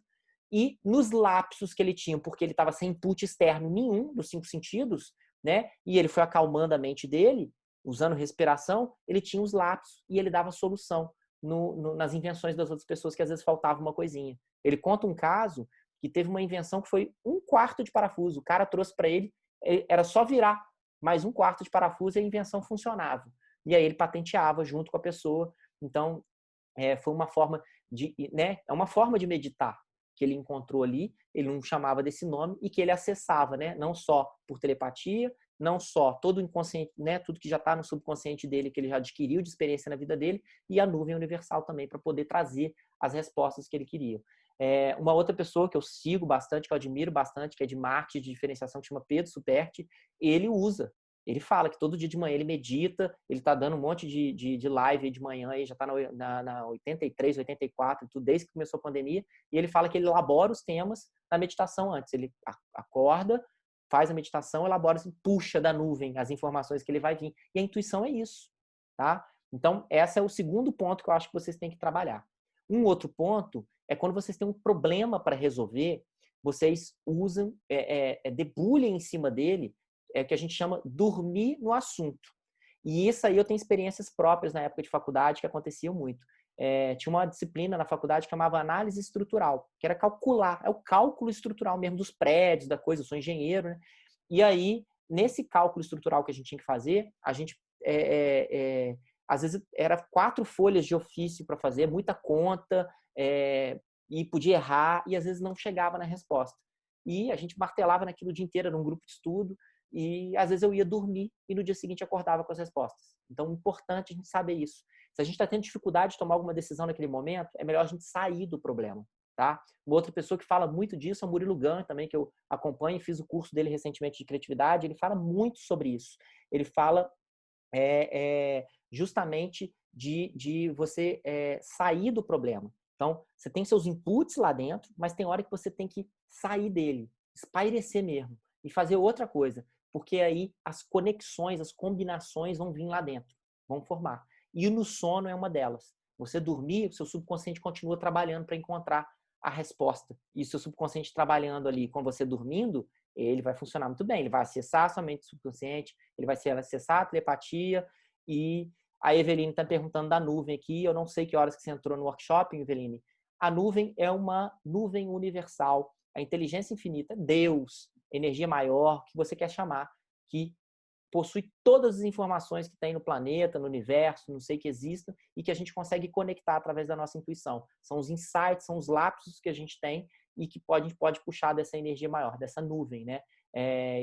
e nos lapsos que ele tinha, porque ele estava sem input externo nenhum dos 5 sentidos, né? E ele foi acalmando a mente dele, usando respiração, ele tinha os lapsos e ele dava solução. nas invenções das outras pessoas, que às vezes faltava uma coisinha. Ele conta um caso que teve uma invenção que foi 1/4 de parafuso. O cara trouxe para ele, era só virar mais 1/4 de parafuso e a invenção funcionava. E aí ele patenteava junto com a pessoa. Então, foi uma forma de, né? É uma forma de meditar que ele encontrou ali. Ele não chamava desse nome e que ele acessava, né? Não só por telepatia, não só todo o inconsciente, né? Tudo que já está no subconsciente dele, que ele já adquiriu de experiência na vida dele, e a nuvem universal também, para poder trazer as respostas que ele queria. Uma outra pessoa que eu sigo bastante, que eu admiro bastante, que é de marketing de diferenciação, que chama Pedro Superti, ele usa. Ele fala que todo dia de manhã ele medita, ele está dando um monte de live de manhã, aí já está na 83, 84, tudo desde que começou a pandemia, e ele fala que ele elabora os temas da meditação antes. Ele acorda, faz a meditação, elabora, puxa da nuvem as informações que ele vai vir. E a intuição é isso, tá? Então, esse é o segundo ponto que eu acho que vocês têm que trabalhar. Um outro ponto é quando vocês têm um problema para resolver, vocês usam, debulhem em cima dele, que a gente chama dormir no assunto. E isso aí eu tenho experiências próprias na época de faculdade que aconteciam muito. Tinha uma disciplina na faculdade que chamava análise estrutural, que era calcular, é o cálculo estrutural mesmo dos prédios, da coisa, eu sou engenheiro, né? E aí, nesse cálculo estrutural que a gente tinha que fazer, a gente, às vezes, era 4 folhas de ofício para fazer, muita conta, e podia errar, e às vezes não chegava na resposta. E a gente martelava naquilo o dia inteiro, num grupo de estudo, e às vezes eu ia dormir e no dia seguinte acordava com as respostas. Então, é importante a gente saber isso. Se a gente está tendo dificuldade de tomar alguma decisão naquele momento, é melhor a gente sair do problema, tá? Uma outra pessoa que fala muito disso é o Murilo Gun, também, que eu acompanho e fiz o curso dele recentemente de criatividade. Ele fala muito sobre isso. Ele fala justamente de você sair do problema. Então, você tem seus inputs lá dentro, mas tem hora que você tem que sair dele, espairecer mesmo e fazer outra coisa, porque aí as conexões, as combinações vão vir lá dentro, vão formar. E no sono é uma delas. Você dormir, o seu subconsciente continua trabalhando para encontrar a resposta. E o seu subconsciente trabalhando ali com você dormindo, ele vai funcionar muito bem. Ele vai acessar a sua mente subconsciente, ele vai acessar a telepatia. E a Eveline está perguntando da nuvem aqui. Eu não sei que horas que você entrou no workshop, Eveline. A nuvem é uma nuvem universal. A inteligência infinita, Deus, energia maior, que você quer chamar, que possui todas as informações que tem no planeta, no universo, não sei que existam, e que a gente consegue conectar através da nossa intuição. São os insights, são os lapsos que a gente tem e que a gente pode puxar dessa energia maior, dessa nuvem, né?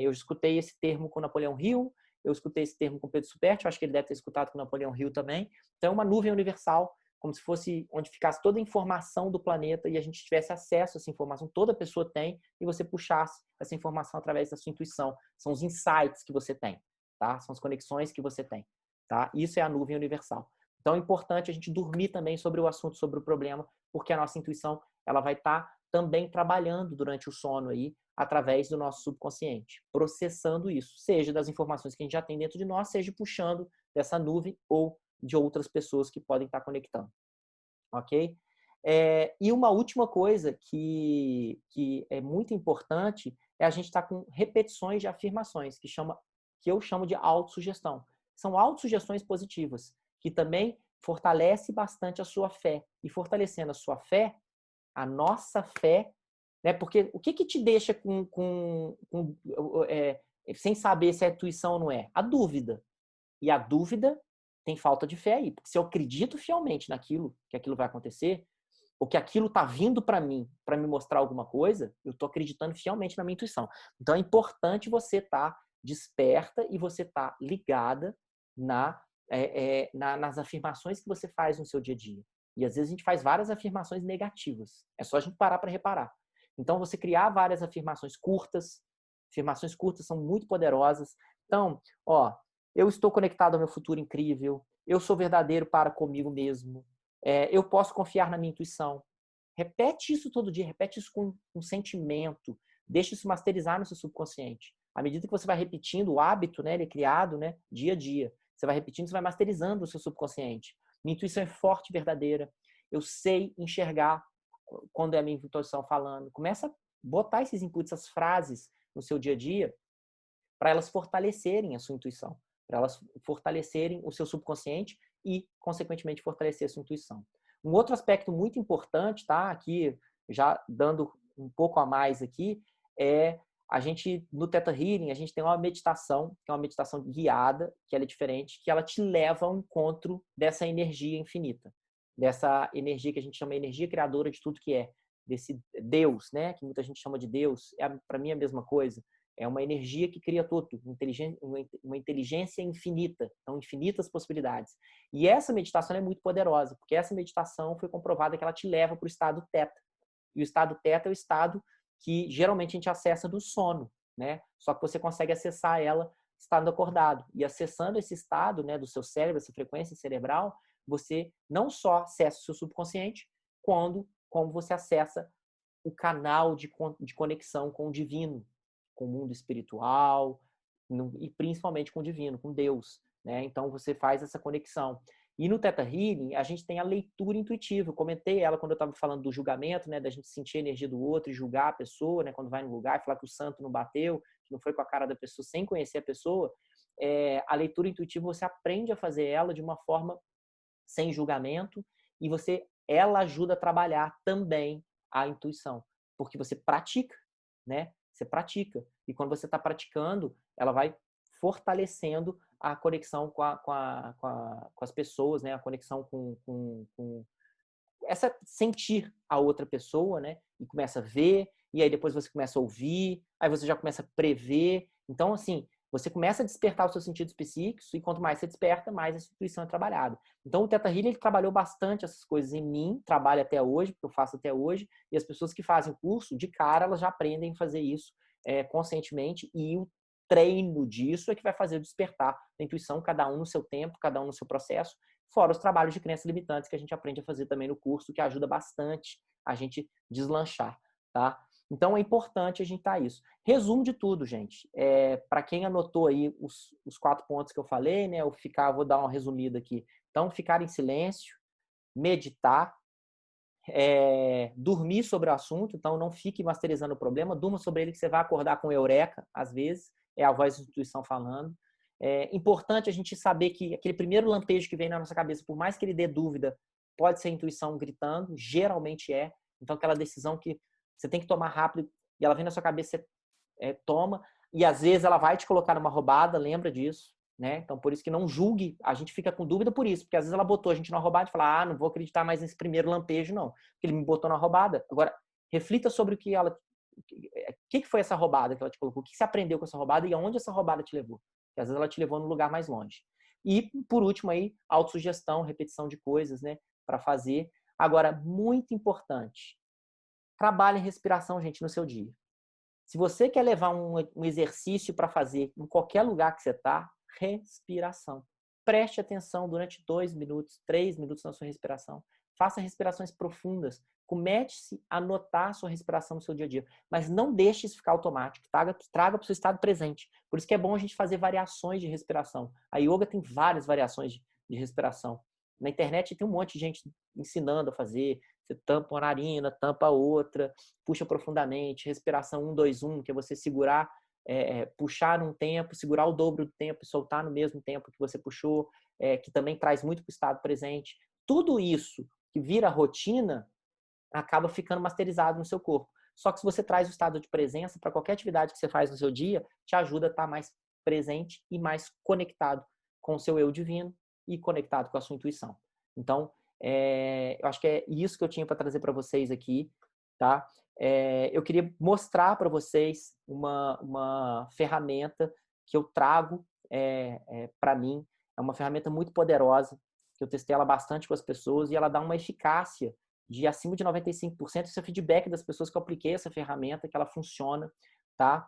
Eu escutei esse termo com Napoleão Hill, eu escutei esse termo com Pedro Superti, acho que ele deve ter escutado com Napoleão Hill também. Então, é uma nuvem universal, como se fosse onde ficasse toda a informação do planeta e a gente tivesse acesso a essa informação, toda pessoa tem, e você puxasse essa informação através da sua intuição. São os insights que você tem, tá? São as conexões que você tem, tá? Isso é a nuvem universal. Então é importante a gente dormir também sobre o assunto, sobre o problema, porque a nossa intuição, ela vai estar também trabalhando durante o sono aí, através do nosso subconsciente, processando isso, seja das informações que a gente já tem dentro de nós, seja puxando dessa nuvem ou de outras pessoas que podem estar conectando, ok? E uma última coisa que é muito importante é a gente estar com repetições de afirmações, que eu chamo de autossugestão. São autossugestões positivas, que também fortalece bastante a sua fé. E fortalecendo a sua fé, a nossa fé, né? Porque o que te deixa sem saber se é intuição ou não é? A dúvida. E a dúvida tem falta de fé aí. Porque se eu acredito fielmente naquilo, que aquilo vai acontecer, ou que aquilo está vindo para mim, para me mostrar alguma coisa, eu estou acreditando fielmente na minha intuição. Então é importante você estar desperta e você estar ligada nas afirmações que você faz no seu dia a dia. E às vezes a gente faz várias afirmações negativas. É só a gente parar para reparar. Então você criar várias afirmações curtas são muito poderosas. Então, eu estou conectado ao meu futuro incrível, eu sou verdadeiro para comigo mesmo, eu posso confiar na minha intuição. Repete isso todo dia, repete isso com um sentimento, deixa isso masterizar no seu subconsciente. À medida que você vai repetindo, o hábito, né, ele é criado, né, dia a dia. Você vai repetindo, você vai masterizando o seu subconsciente. Minha intuição é forte e verdadeira. Eu sei enxergar quando é a minha intuição falando. Começa a botar esses inputs, essas frases no seu dia a dia, para elas fortalecerem a sua intuição, para elas fortalecerem o seu subconsciente e, consequentemente, fortalecer a sua intuição. Um outro aspecto muito importante, tá? Aqui, já dando um pouco a mais aqui, é a gente, no Theta Healing, a gente tem uma meditação, que é uma meditação guiada, que ela é diferente, que ela te leva ao encontro dessa energia infinita, dessa energia que a gente chama energia criadora de tudo que é, desse Deus, né? Que muita gente chama de Deus, para mim é a mesma coisa. É uma energia que cria tudo, uma inteligência infinita, então infinitas possibilidades. E essa meditação é muito poderosa, porque essa meditação foi comprovada que ela te leva para o estado Theta. E o estado Theta é o estado que geralmente a gente acessa do sono, né? Só que você consegue acessar ela estando acordado. E acessando esse estado, né, do seu cérebro, essa frequência cerebral, você não só acessa o seu subconsciente, como você acessa o canal de conexão com o divino, com o mundo espiritual e principalmente com o divino, com Deus, né? Então você faz essa conexão. E no Theta Healing, a gente tem a leitura intuitiva. Eu comentei ela quando eu estava falando do julgamento, né? Da gente sentir a energia do outro e julgar a pessoa, né? Quando vai no lugar e falar que o santo não bateu, que não foi com a cara da pessoa, sem conhecer a pessoa. A leitura intuitiva, você aprende a fazer ela de uma forma sem julgamento e ela ajuda a trabalhar também a intuição, porque você pratica, né? Você pratica. E quando você está praticando, ela vai fortalecendo a conexão com as pessoas, né? A conexão com essa sentir a outra pessoa, né? E começa a ver, e aí depois você começa a ouvir, aí você já começa a prever. Então, assim, você começa a despertar os seus sentidos psíquicos e quanto mais você desperta, mais a intuição é trabalhada. Então, o Theta Healing, ele trabalhou bastante essas coisas em mim, trabalha até hoje, porque eu faço até hoje, e as pessoas que fazem o curso, de cara, elas já aprendem a fazer isso conscientemente, e o treino disso é que vai fazer o despertar da intuição, cada um no seu tempo, cada um no seu processo, fora os trabalhos de crenças limitantes que a gente aprende a fazer também no curso, que ajuda bastante a gente deslanchar, tá? Então é importante a gente estar isso. Resumo de tudo, gente. Para quem anotou aí os 4 pontos que eu falei, né? Vou dar uma resumida aqui. Então, ficar em silêncio, meditar, dormir sobre o assunto, então não fique masterizando o problema, durma sobre ele que você vai acordar com eureka, às vezes, é a voz da intuição falando. É importante a gente saber que aquele primeiro lampejo que vem na nossa cabeça, por mais que ele dê dúvida, pode ser a intuição gritando, geralmente é. Então, aquela decisão que você tem que tomar rápido e ela vem na sua cabeça, você toma, e às vezes ela vai te colocar numa roubada, lembra disso, né? Então, por isso que não julgue, a gente fica com dúvida por isso, porque às vezes ela botou a gente numa roubada e fala, não vou acreditar mais nesse primeiro lampejo, não, porque ele me botou na roubada. Agora, reflita sobre o que foi essa roubada que ela te colocou, o que você aprendeu com essa roubada e aonde essa roubada te levou. Porque às vezes ela te levou num lugar mais longe. E, por último, aí, autossugestão, repetição de coisas, né, para fazer. Agora, muito importante, trabalhe em respiração, gente, no seu dia. Se você quer levar um exercício para fazer em qualquer lugar que você está, respiração. Preste atenção durante 2 minutos, 3 minutos na sua respiração. Faça respirações profundas. Comece a notar a sua respiração no seu dia a dia. Mas não deixe isso ficar automático. Traga para o seu estado presente. Por isso que é bom a gente fazer variações de respiração. A yoga tem várias variações de respiração. Na internet tem um monte de gente ensinando a fazer. Você tampa uma narina, tampa a outra, puxa profundamente, respiração 1, 2, 1, que é você segurar, puxar um tempo, segurar o dobro do tempo e soltar no mesmo tempo que você puxou, que também traz muito para o estado presente. Tudo isso que vira rotina acaba ficando masterizado no seu corpo. Só que se você traz o estado de presença para qualquer atividade que você faz no seu dia, te ajuda a estar mais presente e mais conectado com o seu eu divino e conectado com a sua intuição. Então, eu acho que é isso que eu tinha para trazer para vocês aqui, tá? Eu queria mostrar para vocês uma ferramenta que eu trago para mim. É uma ferramenta muito poderosa, que eu testei ela bastante com as pessoas e ela dá uma eficácia de acima de 95%. Isso é feedback das pessoas que eu apliquei essa ferramenta, que ela funciona, tá?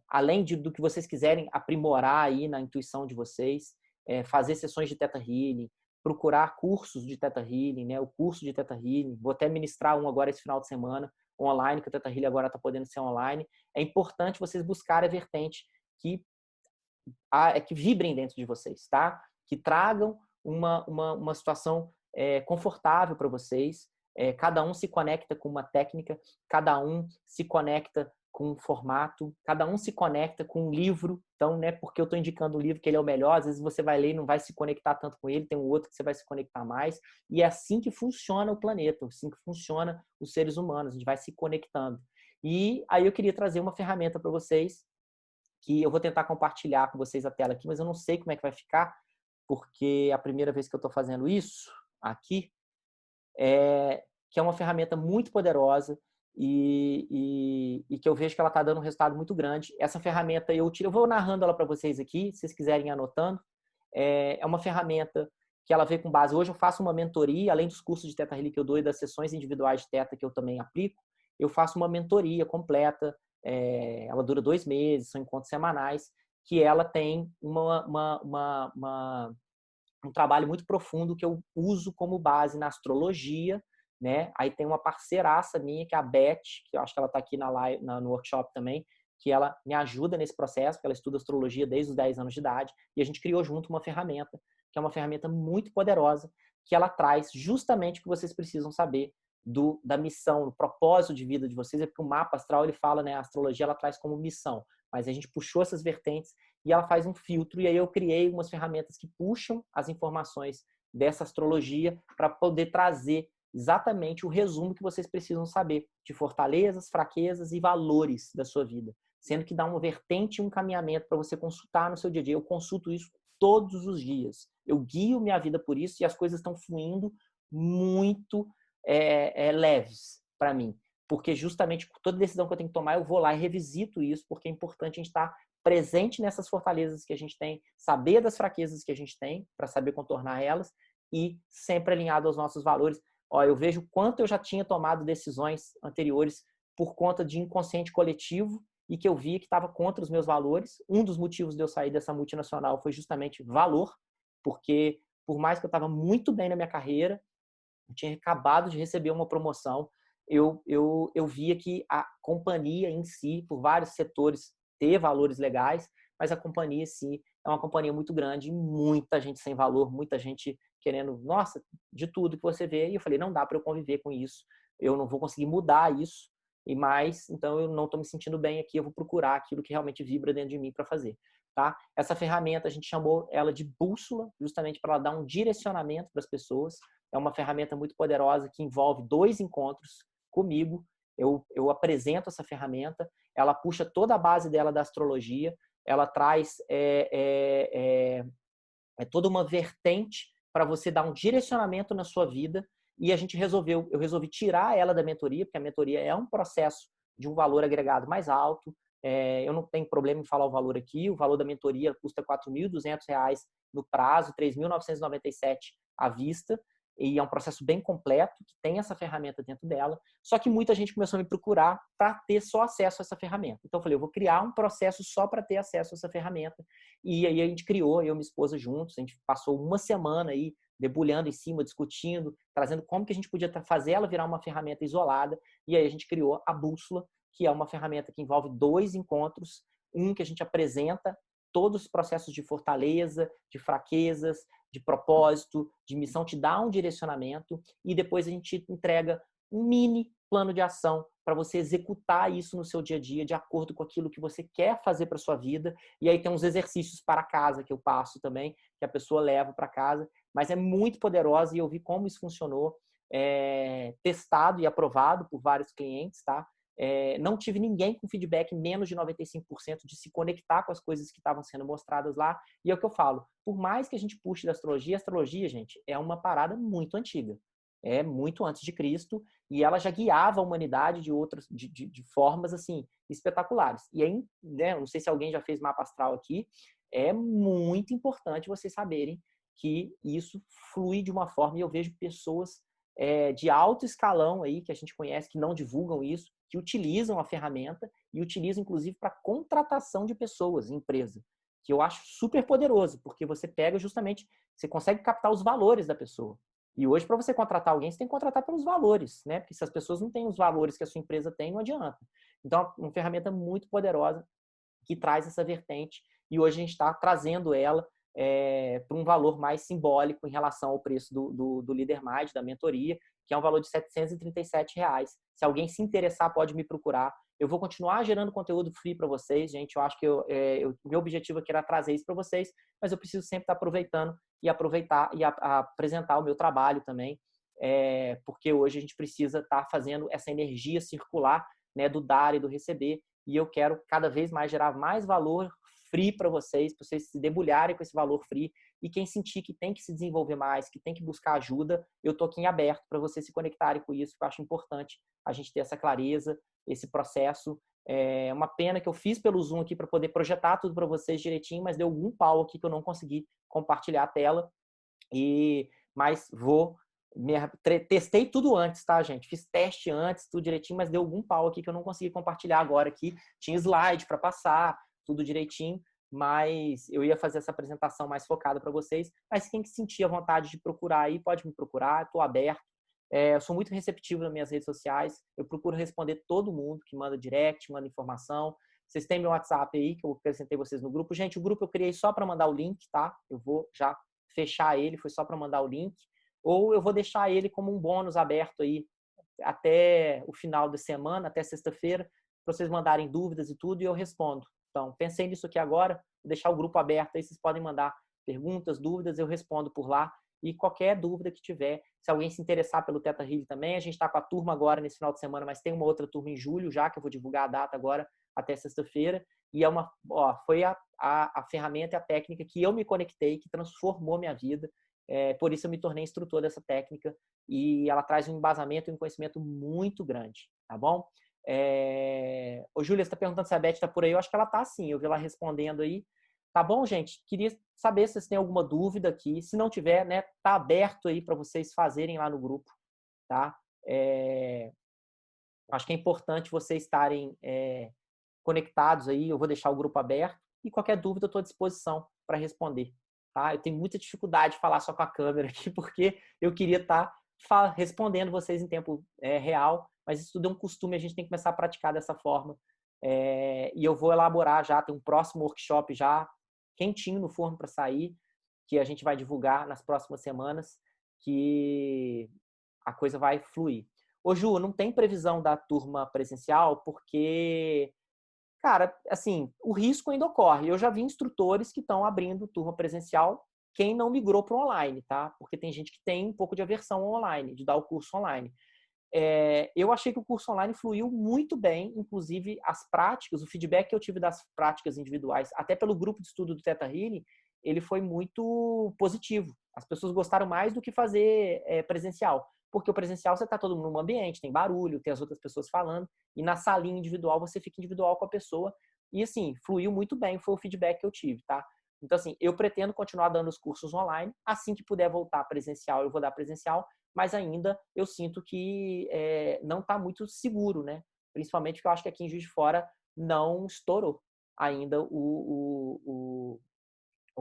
Além do que vocês quiserem aprimorar aí na intuição de vocês, fazer sessões de Theta Healing, procurar cursos de Theta Healing, né? O curso de Theta Healing. Vou até ministrar um agora esse final de semana, online, que o Theta Healing agora está podendo ser online. É importante vocês buscarem a vertente que vibrem dentro de vocês, tá? Que tragam uma situação confortável para vocês, cada um se conecta com uma técnica, cada um se conecta com um formato, cada um se conecta com um livro. Então, né, porque eu estou indicando um livro que ele é o melhor, às vezes você vai ler e não vai se conectar tanto com ele, tem um outro que você vai se conectar mais. E é assim que funciona o planeta, assim que funciona os seres humanos, a gente vai se conectando. E aí eu queria trazer uma ferramenta para vocês, que eu vou tentar compartilhar com vocês a tela aqui, mas eu não sei como é que vai ficar, porque é a primeira vez que eu estou fazendo isso aqui, que é uma ferramenta muito poderosa e que eu vejo que ela está dando um resultado muito grande. Essa ferramenta eu vou narrando ela para vocês aqui, se vocês quiserem ir anotando. É uma ferramenta que ela vem com base. Hoje eu faço uma mentoria, além dos cursos de Theta Healing que eu dou e das sessões individuais de Theta que eu também aplico, eu faço uma mentoria completa. Ela dura 2 meses, são encontros semanais, que ela tem um trabalho muito profundo que eu uso como base na astrologia, né? Aí tem uma parceiraça minha, que é a Beth, que eu acho que ela está aqui no workshop também, que ela me ajuda nesse processo, porque ela estuda astrologia desde os 10 anos de idade, e a gente criou junto uma ferramenta, que é uma ferramenta muito poderosa, que ela traz justamente o que vocês precisam saber da missão, do propósito de vida de vocês, porque o mapa astral, ele fala, né, a astrologia, ela traz como missão, mas a gente puxou essas vertentes e ela faz um filtro, e aí eu criei umas ferramentas que puxam as informações dessa astrologia para poder trazer exatamente o resumo que vocês precisam saber de fortalezas, fraquezas e valores da sua vida, sendo que dá uma vertente e um caminhamento para você consultar no seu dia a dia. Eu consulto isso todos os dias. Eu guio minha vida por isso e as coisas estão fluindo muito leves para mim, porque justamente toda decisão que eu tenho que tomar, eu vou lá e revisito isso, porque é importante a gente estar presente nessas fortalezas que a gente tem, saber das fraquezas que a gente tem, para saber contornar elas, e sempre alinhado aos nossos valores. Ó, eu vejo quanto eu já tinha tomado decisões anteriores por conta de inconsciente coletivo e que eu via que estava contra os meus valores. Um dos motivos de eu sair dessa multinacional foi justamente valor, porque por mais que eu estava muito bem na minha carreira, eu tinha acabado de receber uma promoção, eu via que a companhia em si, por vários setores, ter valores legais, mas a companhia em si é uma companhia muito grande, muita gente sem valor, muita gente querendo, nossa, de tudo que você vê. E eu falei, não dá para eu conviver com isso, eu não vou conseguir mudar isso, e mais, então eu não estou me sentindo bem aqui, eu vou procurar aquilo que realmente vibra dentro de mim para fazer. Tá? Essa ferramenta, a gente chamou ela de bússola, justamente para ela dar um direcionamento para as pessoas. É uma ferramenta muito poderosa que envolve 2 encontros comigo. Eu apresento essa ferramenta, ela puxa toda a base dela da astrologia, ela traz toda uma vertente para você dar um direcionamento na sua vida. E eu resolvi tirar ela da mentoria, porque a mentoria é um processo de um valor agregado mais alto. Eu não tenho problema em falar o valor aqui. O valor da mentoria custa R$ 4.200 no prazo, R$ 3.997 à vista. E é um processo bem completo, que tem essa ferramenta dentro dela. Só que muita gente começou a me procurar para ter só acesso a essa ferramenta. Então eu falei, eu vou criar um processo só para ter acesso a essa ferramenta. E aí a gente criou, eu e minha esposa juntos, a gente passou uma semana aí debulhando em cima, discutindo, trazendo como que a gente podia fazer ela virar uma ferramenta isolada. E aí a gente criou a Bússola, que é uma ferramenta que envolve 2 encontros, um que a gente apresenta todos os processos de fortaleza, de fraquezas, de propósito, de missão, te dá um direcionamento, e depois a gente entrega um mini plano de ação para você executar isso no seu dia a dia, de acordo com aquilo que você quer fazer para sua vida. E aí tem uns exercícios para casa que eu passo também, que a pessoa leva para casa, mas é muito poderosa e eu vi como isso funcionou, testado e aprovado por vários clientes, tá? Não tive ninguém com feedback menos de 95% de se conectar com as coisas que estavam sendo mostradas lá. E é o que eu falo, por mais que a gente puxe da astrologia, a astrologia, gente, é uma parada muito antiga. É muito antes de Cristo, e ela já guiava a humanidade de formas assim espetaculares. E aí, né, não sei se alguém já fez mapa astral aqui, é muito importante vocês saberem que isso flui de uma forma, e eu vejo pessoas de alto escalão aí, que a gente conhece, que não divulgam isso, que utilizam a ferramenta e utilizam, inclusive, para contratação de pessoas, empresa, que eu acho super poderoso, porque você pega justamente, você consegue captar os valores da pessoa. E hoje, para você contratar alguém, você tem que contratar pelos valores, né? Porque se as pessoas não têm os valores que a sua empresa tem, não adianta. Então, é uma ferramenta muito poderosa que traz essa vertente, e hoje a gente está trazendo ela para um valor mais simbólico em relação ao preço do Leader Mind, da mentoria. que é um valor de R$ 737. Se alguém se interessar, pode me procurar. Eu vou continuar gerando conteúdo free para vocês, gente. Eu acho que meu objetivo aqui era trazer isso para vocês, mas eu preciso sempre estar aproveitando e aproveitar e apresentar o meu trabalho também, porque hoje a gente precisa estar fazendo essa energia circular, né, do dar e do receber, e eu quero cada vez mais gerar mais valor free para vocês se debulharem com esse valor free, e quem sentir que tem que se desenvolver mais, que tem que buscar ajuda, eu estou aqui em aberto para vocês se conectarem com isso, que eu acho importante a gente ter essa clareza, esse processo. É uma pena que eu fiz pelo Zoom aqui para poder projetar tudo para vocês direitinho, mas deu algum pau aqui que eu não consegui compartilhar a tela, mas testei tudo antes, tá, gente? Fiz teste antes, tudo direitinho, mas deu algum pau aqui que eu não consegui compartilhar agora aqui. Tinha slide para passar, tudo direitinho, mas eu ia fazer essa apresentação mais focada para vocês. Mas quem que sentir a vontade de procurar aí, pode me procurar, estou aberto. Eu sou muito receptivo nas minhas redes sociais, eu procuro responder todo mundo que manda direct, manda informação. Vocês têm meu WhatsApp aí, que eu apresentei vocês no grupo. Gente, o grupo eu criei só para mandar o link, tá? Eu vou já fechar ele, foi só para mandar o link. Ou eu vou deixar ele como um bônus aberto aí até o final da semana, até sexta-feira, para vocês mandarem dúvidas e tudo, e eu respondo. Então, pensei nisso aqui agora, vou deixar o grupo aberto aí, vocês podem mandar perguntas, dúvidas, eu respondo por lá. E qualquer dúvida que tiver, se alguém se interessar pelo Theta Healing também, a gente está com a turma agora nesse final de semana, mas tem uma outra turma em julho já, que eu vou divulgar a data agora, até sexta-feira. E foi a ferramenta e a técnica que eu me conectei, que transformou minha vida. Por isso eu me tornei instrutor dessa técnica, e ela traz um embasamento e um conhecimento muito grande, tá bom? Ô, Júlia, você está perguntando se a Beth está por aí? Eu acho que ela está sim, eu vi ela respondendo aí. Tá bom, gente? Queria saber se vocês têm alguma dúvida aqui. Se não tiver, né, tá aberto aí para vocês fazerem lá no grupo, tá? Acho que é importante vocês estarem conectados aí. Eu vou deixar o grupo aberto e qualquer dúvida eu estou à disposição para responder, tá? Eu tenho muita dificuldade de falar só com a câmera aqui porque eu queria estar respondendo vocês em tempo real, mas isso tudo é um costume, a gente tem que começar a praticar dessa forma. E eu vou elaborar já, tem um próximo workshop já quentinho no forno para sair, que a gente vai divulgar nas próximas semanas, que a coisa vai fluir. Ô, Ju, não tem previsão da turma presencial, porque, cara, assim, o risco ainda ocorre. Eu já vi instrutores que estão abrindo turma presencial, quem não migrou para o online, tá? Porque tem gente que tem um pouco de aversão ao online, de dar o curso online. Eu achei que o curso online fluiu muito bem, inclusive as práticas, o feedback que eu tive das práticas individuais, até pelo grupo de estudo do Theta Healing, ele foi muito positivo. As pessoas gostaram mais do que fazer presencial, porque o presencial você está todo mundo num ambiente, tem barulho, tem as outras pessoas falando, e na salinha individual você fica individual com a pessoa, e assim, fluiu muito bem, foi o feedback que eu tive, tá? Então assim, eu pretendo continuar dando os cursos online, assim que puder voltar presencial, eu vou dar presencial, mas ainda eu sinto que não está muito seguro, né? Principalmente porque eu acho que aqui em Juiz de Fora não estourou ainda o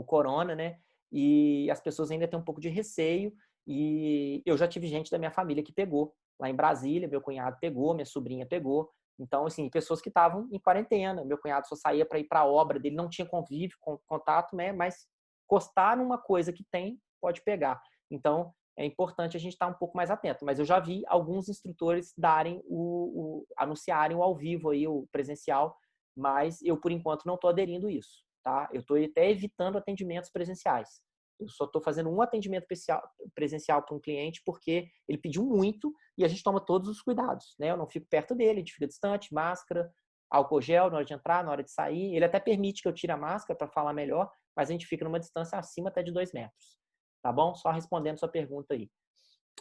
corona, né? E as pessoas ainda têm um pouco de receio, e eu já tive gente da minha família que pegou, lá em Brasília, meu cunhado pegou, minha sobrinha pegou, então, assim, pessoas que estavam em quarentena, meu cunhado só saía para ir para a obra dele, não tinha convívio, contato, né? Mas encostar numa coisa que tem, pode pegar. Então, é importante a gente estar um pouco mais atento. Mas eu já vi alguns instrutores anunciarem o ao vivo aí, o presencial, mas eu, por enquanto, não estou aderindo a isso, tá? Eu estou até evitando atendimentos presenciais. Eu só estou fazendo um atendimento presencial para um cliente porque ele pediu muito e a gente toma todos os cuidados, né? Eu não fico perto dele, a gente fica distante, máscara, álcool gel na hora de entrar, na hora de sair. Ele até permite que eu tire a máscara para falar melhor, mas a gente fica numa distância acima até de 2 metros. Tá bom? Só respondendo sua pergunta aí.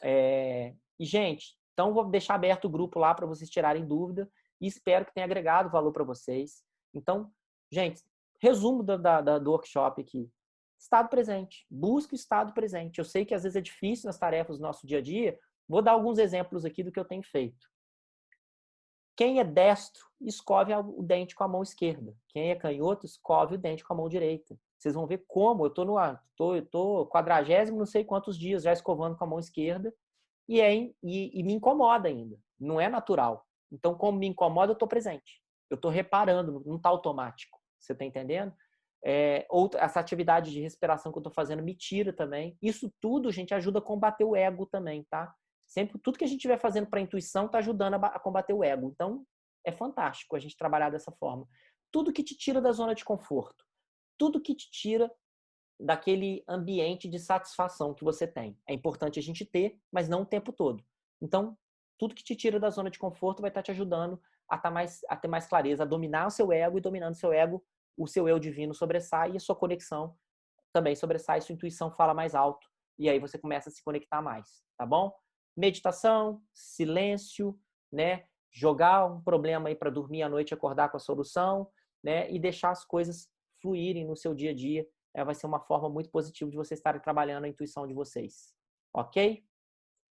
E, gente, então vou deixar aberto o grupo lá para vocês tirarem dúvida e espero que tenha agregado valor para vocês. Então, gente, resumo do workshop aqui. Estado presente. Busque o estado presente. Eu sei que às vezes é difícil nas tarefas do nosso dia a dia. Vou dar alguns exemplos aqui do que eu tenho feito. Quem é destro, escove o dente com a mão esquerda. Quem é canhoto, escove o dente com a mão direita. Vocês vão ver como eu tô 40º, não sei quantos dias já escovando com a mão esquerda e me incomoda ainda. Não é natural. Então, como me incomoda, eu estou presente. Eu estou reparando, não está automático. Você está entendendo? Essa atividade de respiração que eu estou fazendo me tira também. Isso tudo, gente, ajuda a combater o ego também, tá? Sempre, tudo que a gente estiver fazendo para a intuição está ajudando a combater o ego. Então, é fantástico a gente trabalhar dessa forma. Tudo que te tira da zona de conforto, tudo que te tira daquele ambiente de satisfação que você tem. É importante a gente ter, mas não o tempo todo. Então, tudo que te tira da zona de conforto vai estar te ajudando a ter mais clareza, a dominar o seu ego, e dominando o seu ego, o seu eu divino sobressai e a sua conexão também sobressai, sua intuição fala mais alto e aí você começa a se conectar mais, tá bom? Meditação, silêncio, né? Jogar um problema aí para dormir à noite e acordar com a solução, né? E deixar as coisas fluírem no seu dia a dia. Vai ser uma forma muito positiva de vocês estarem trabalhando a intuição de vocês. Ok?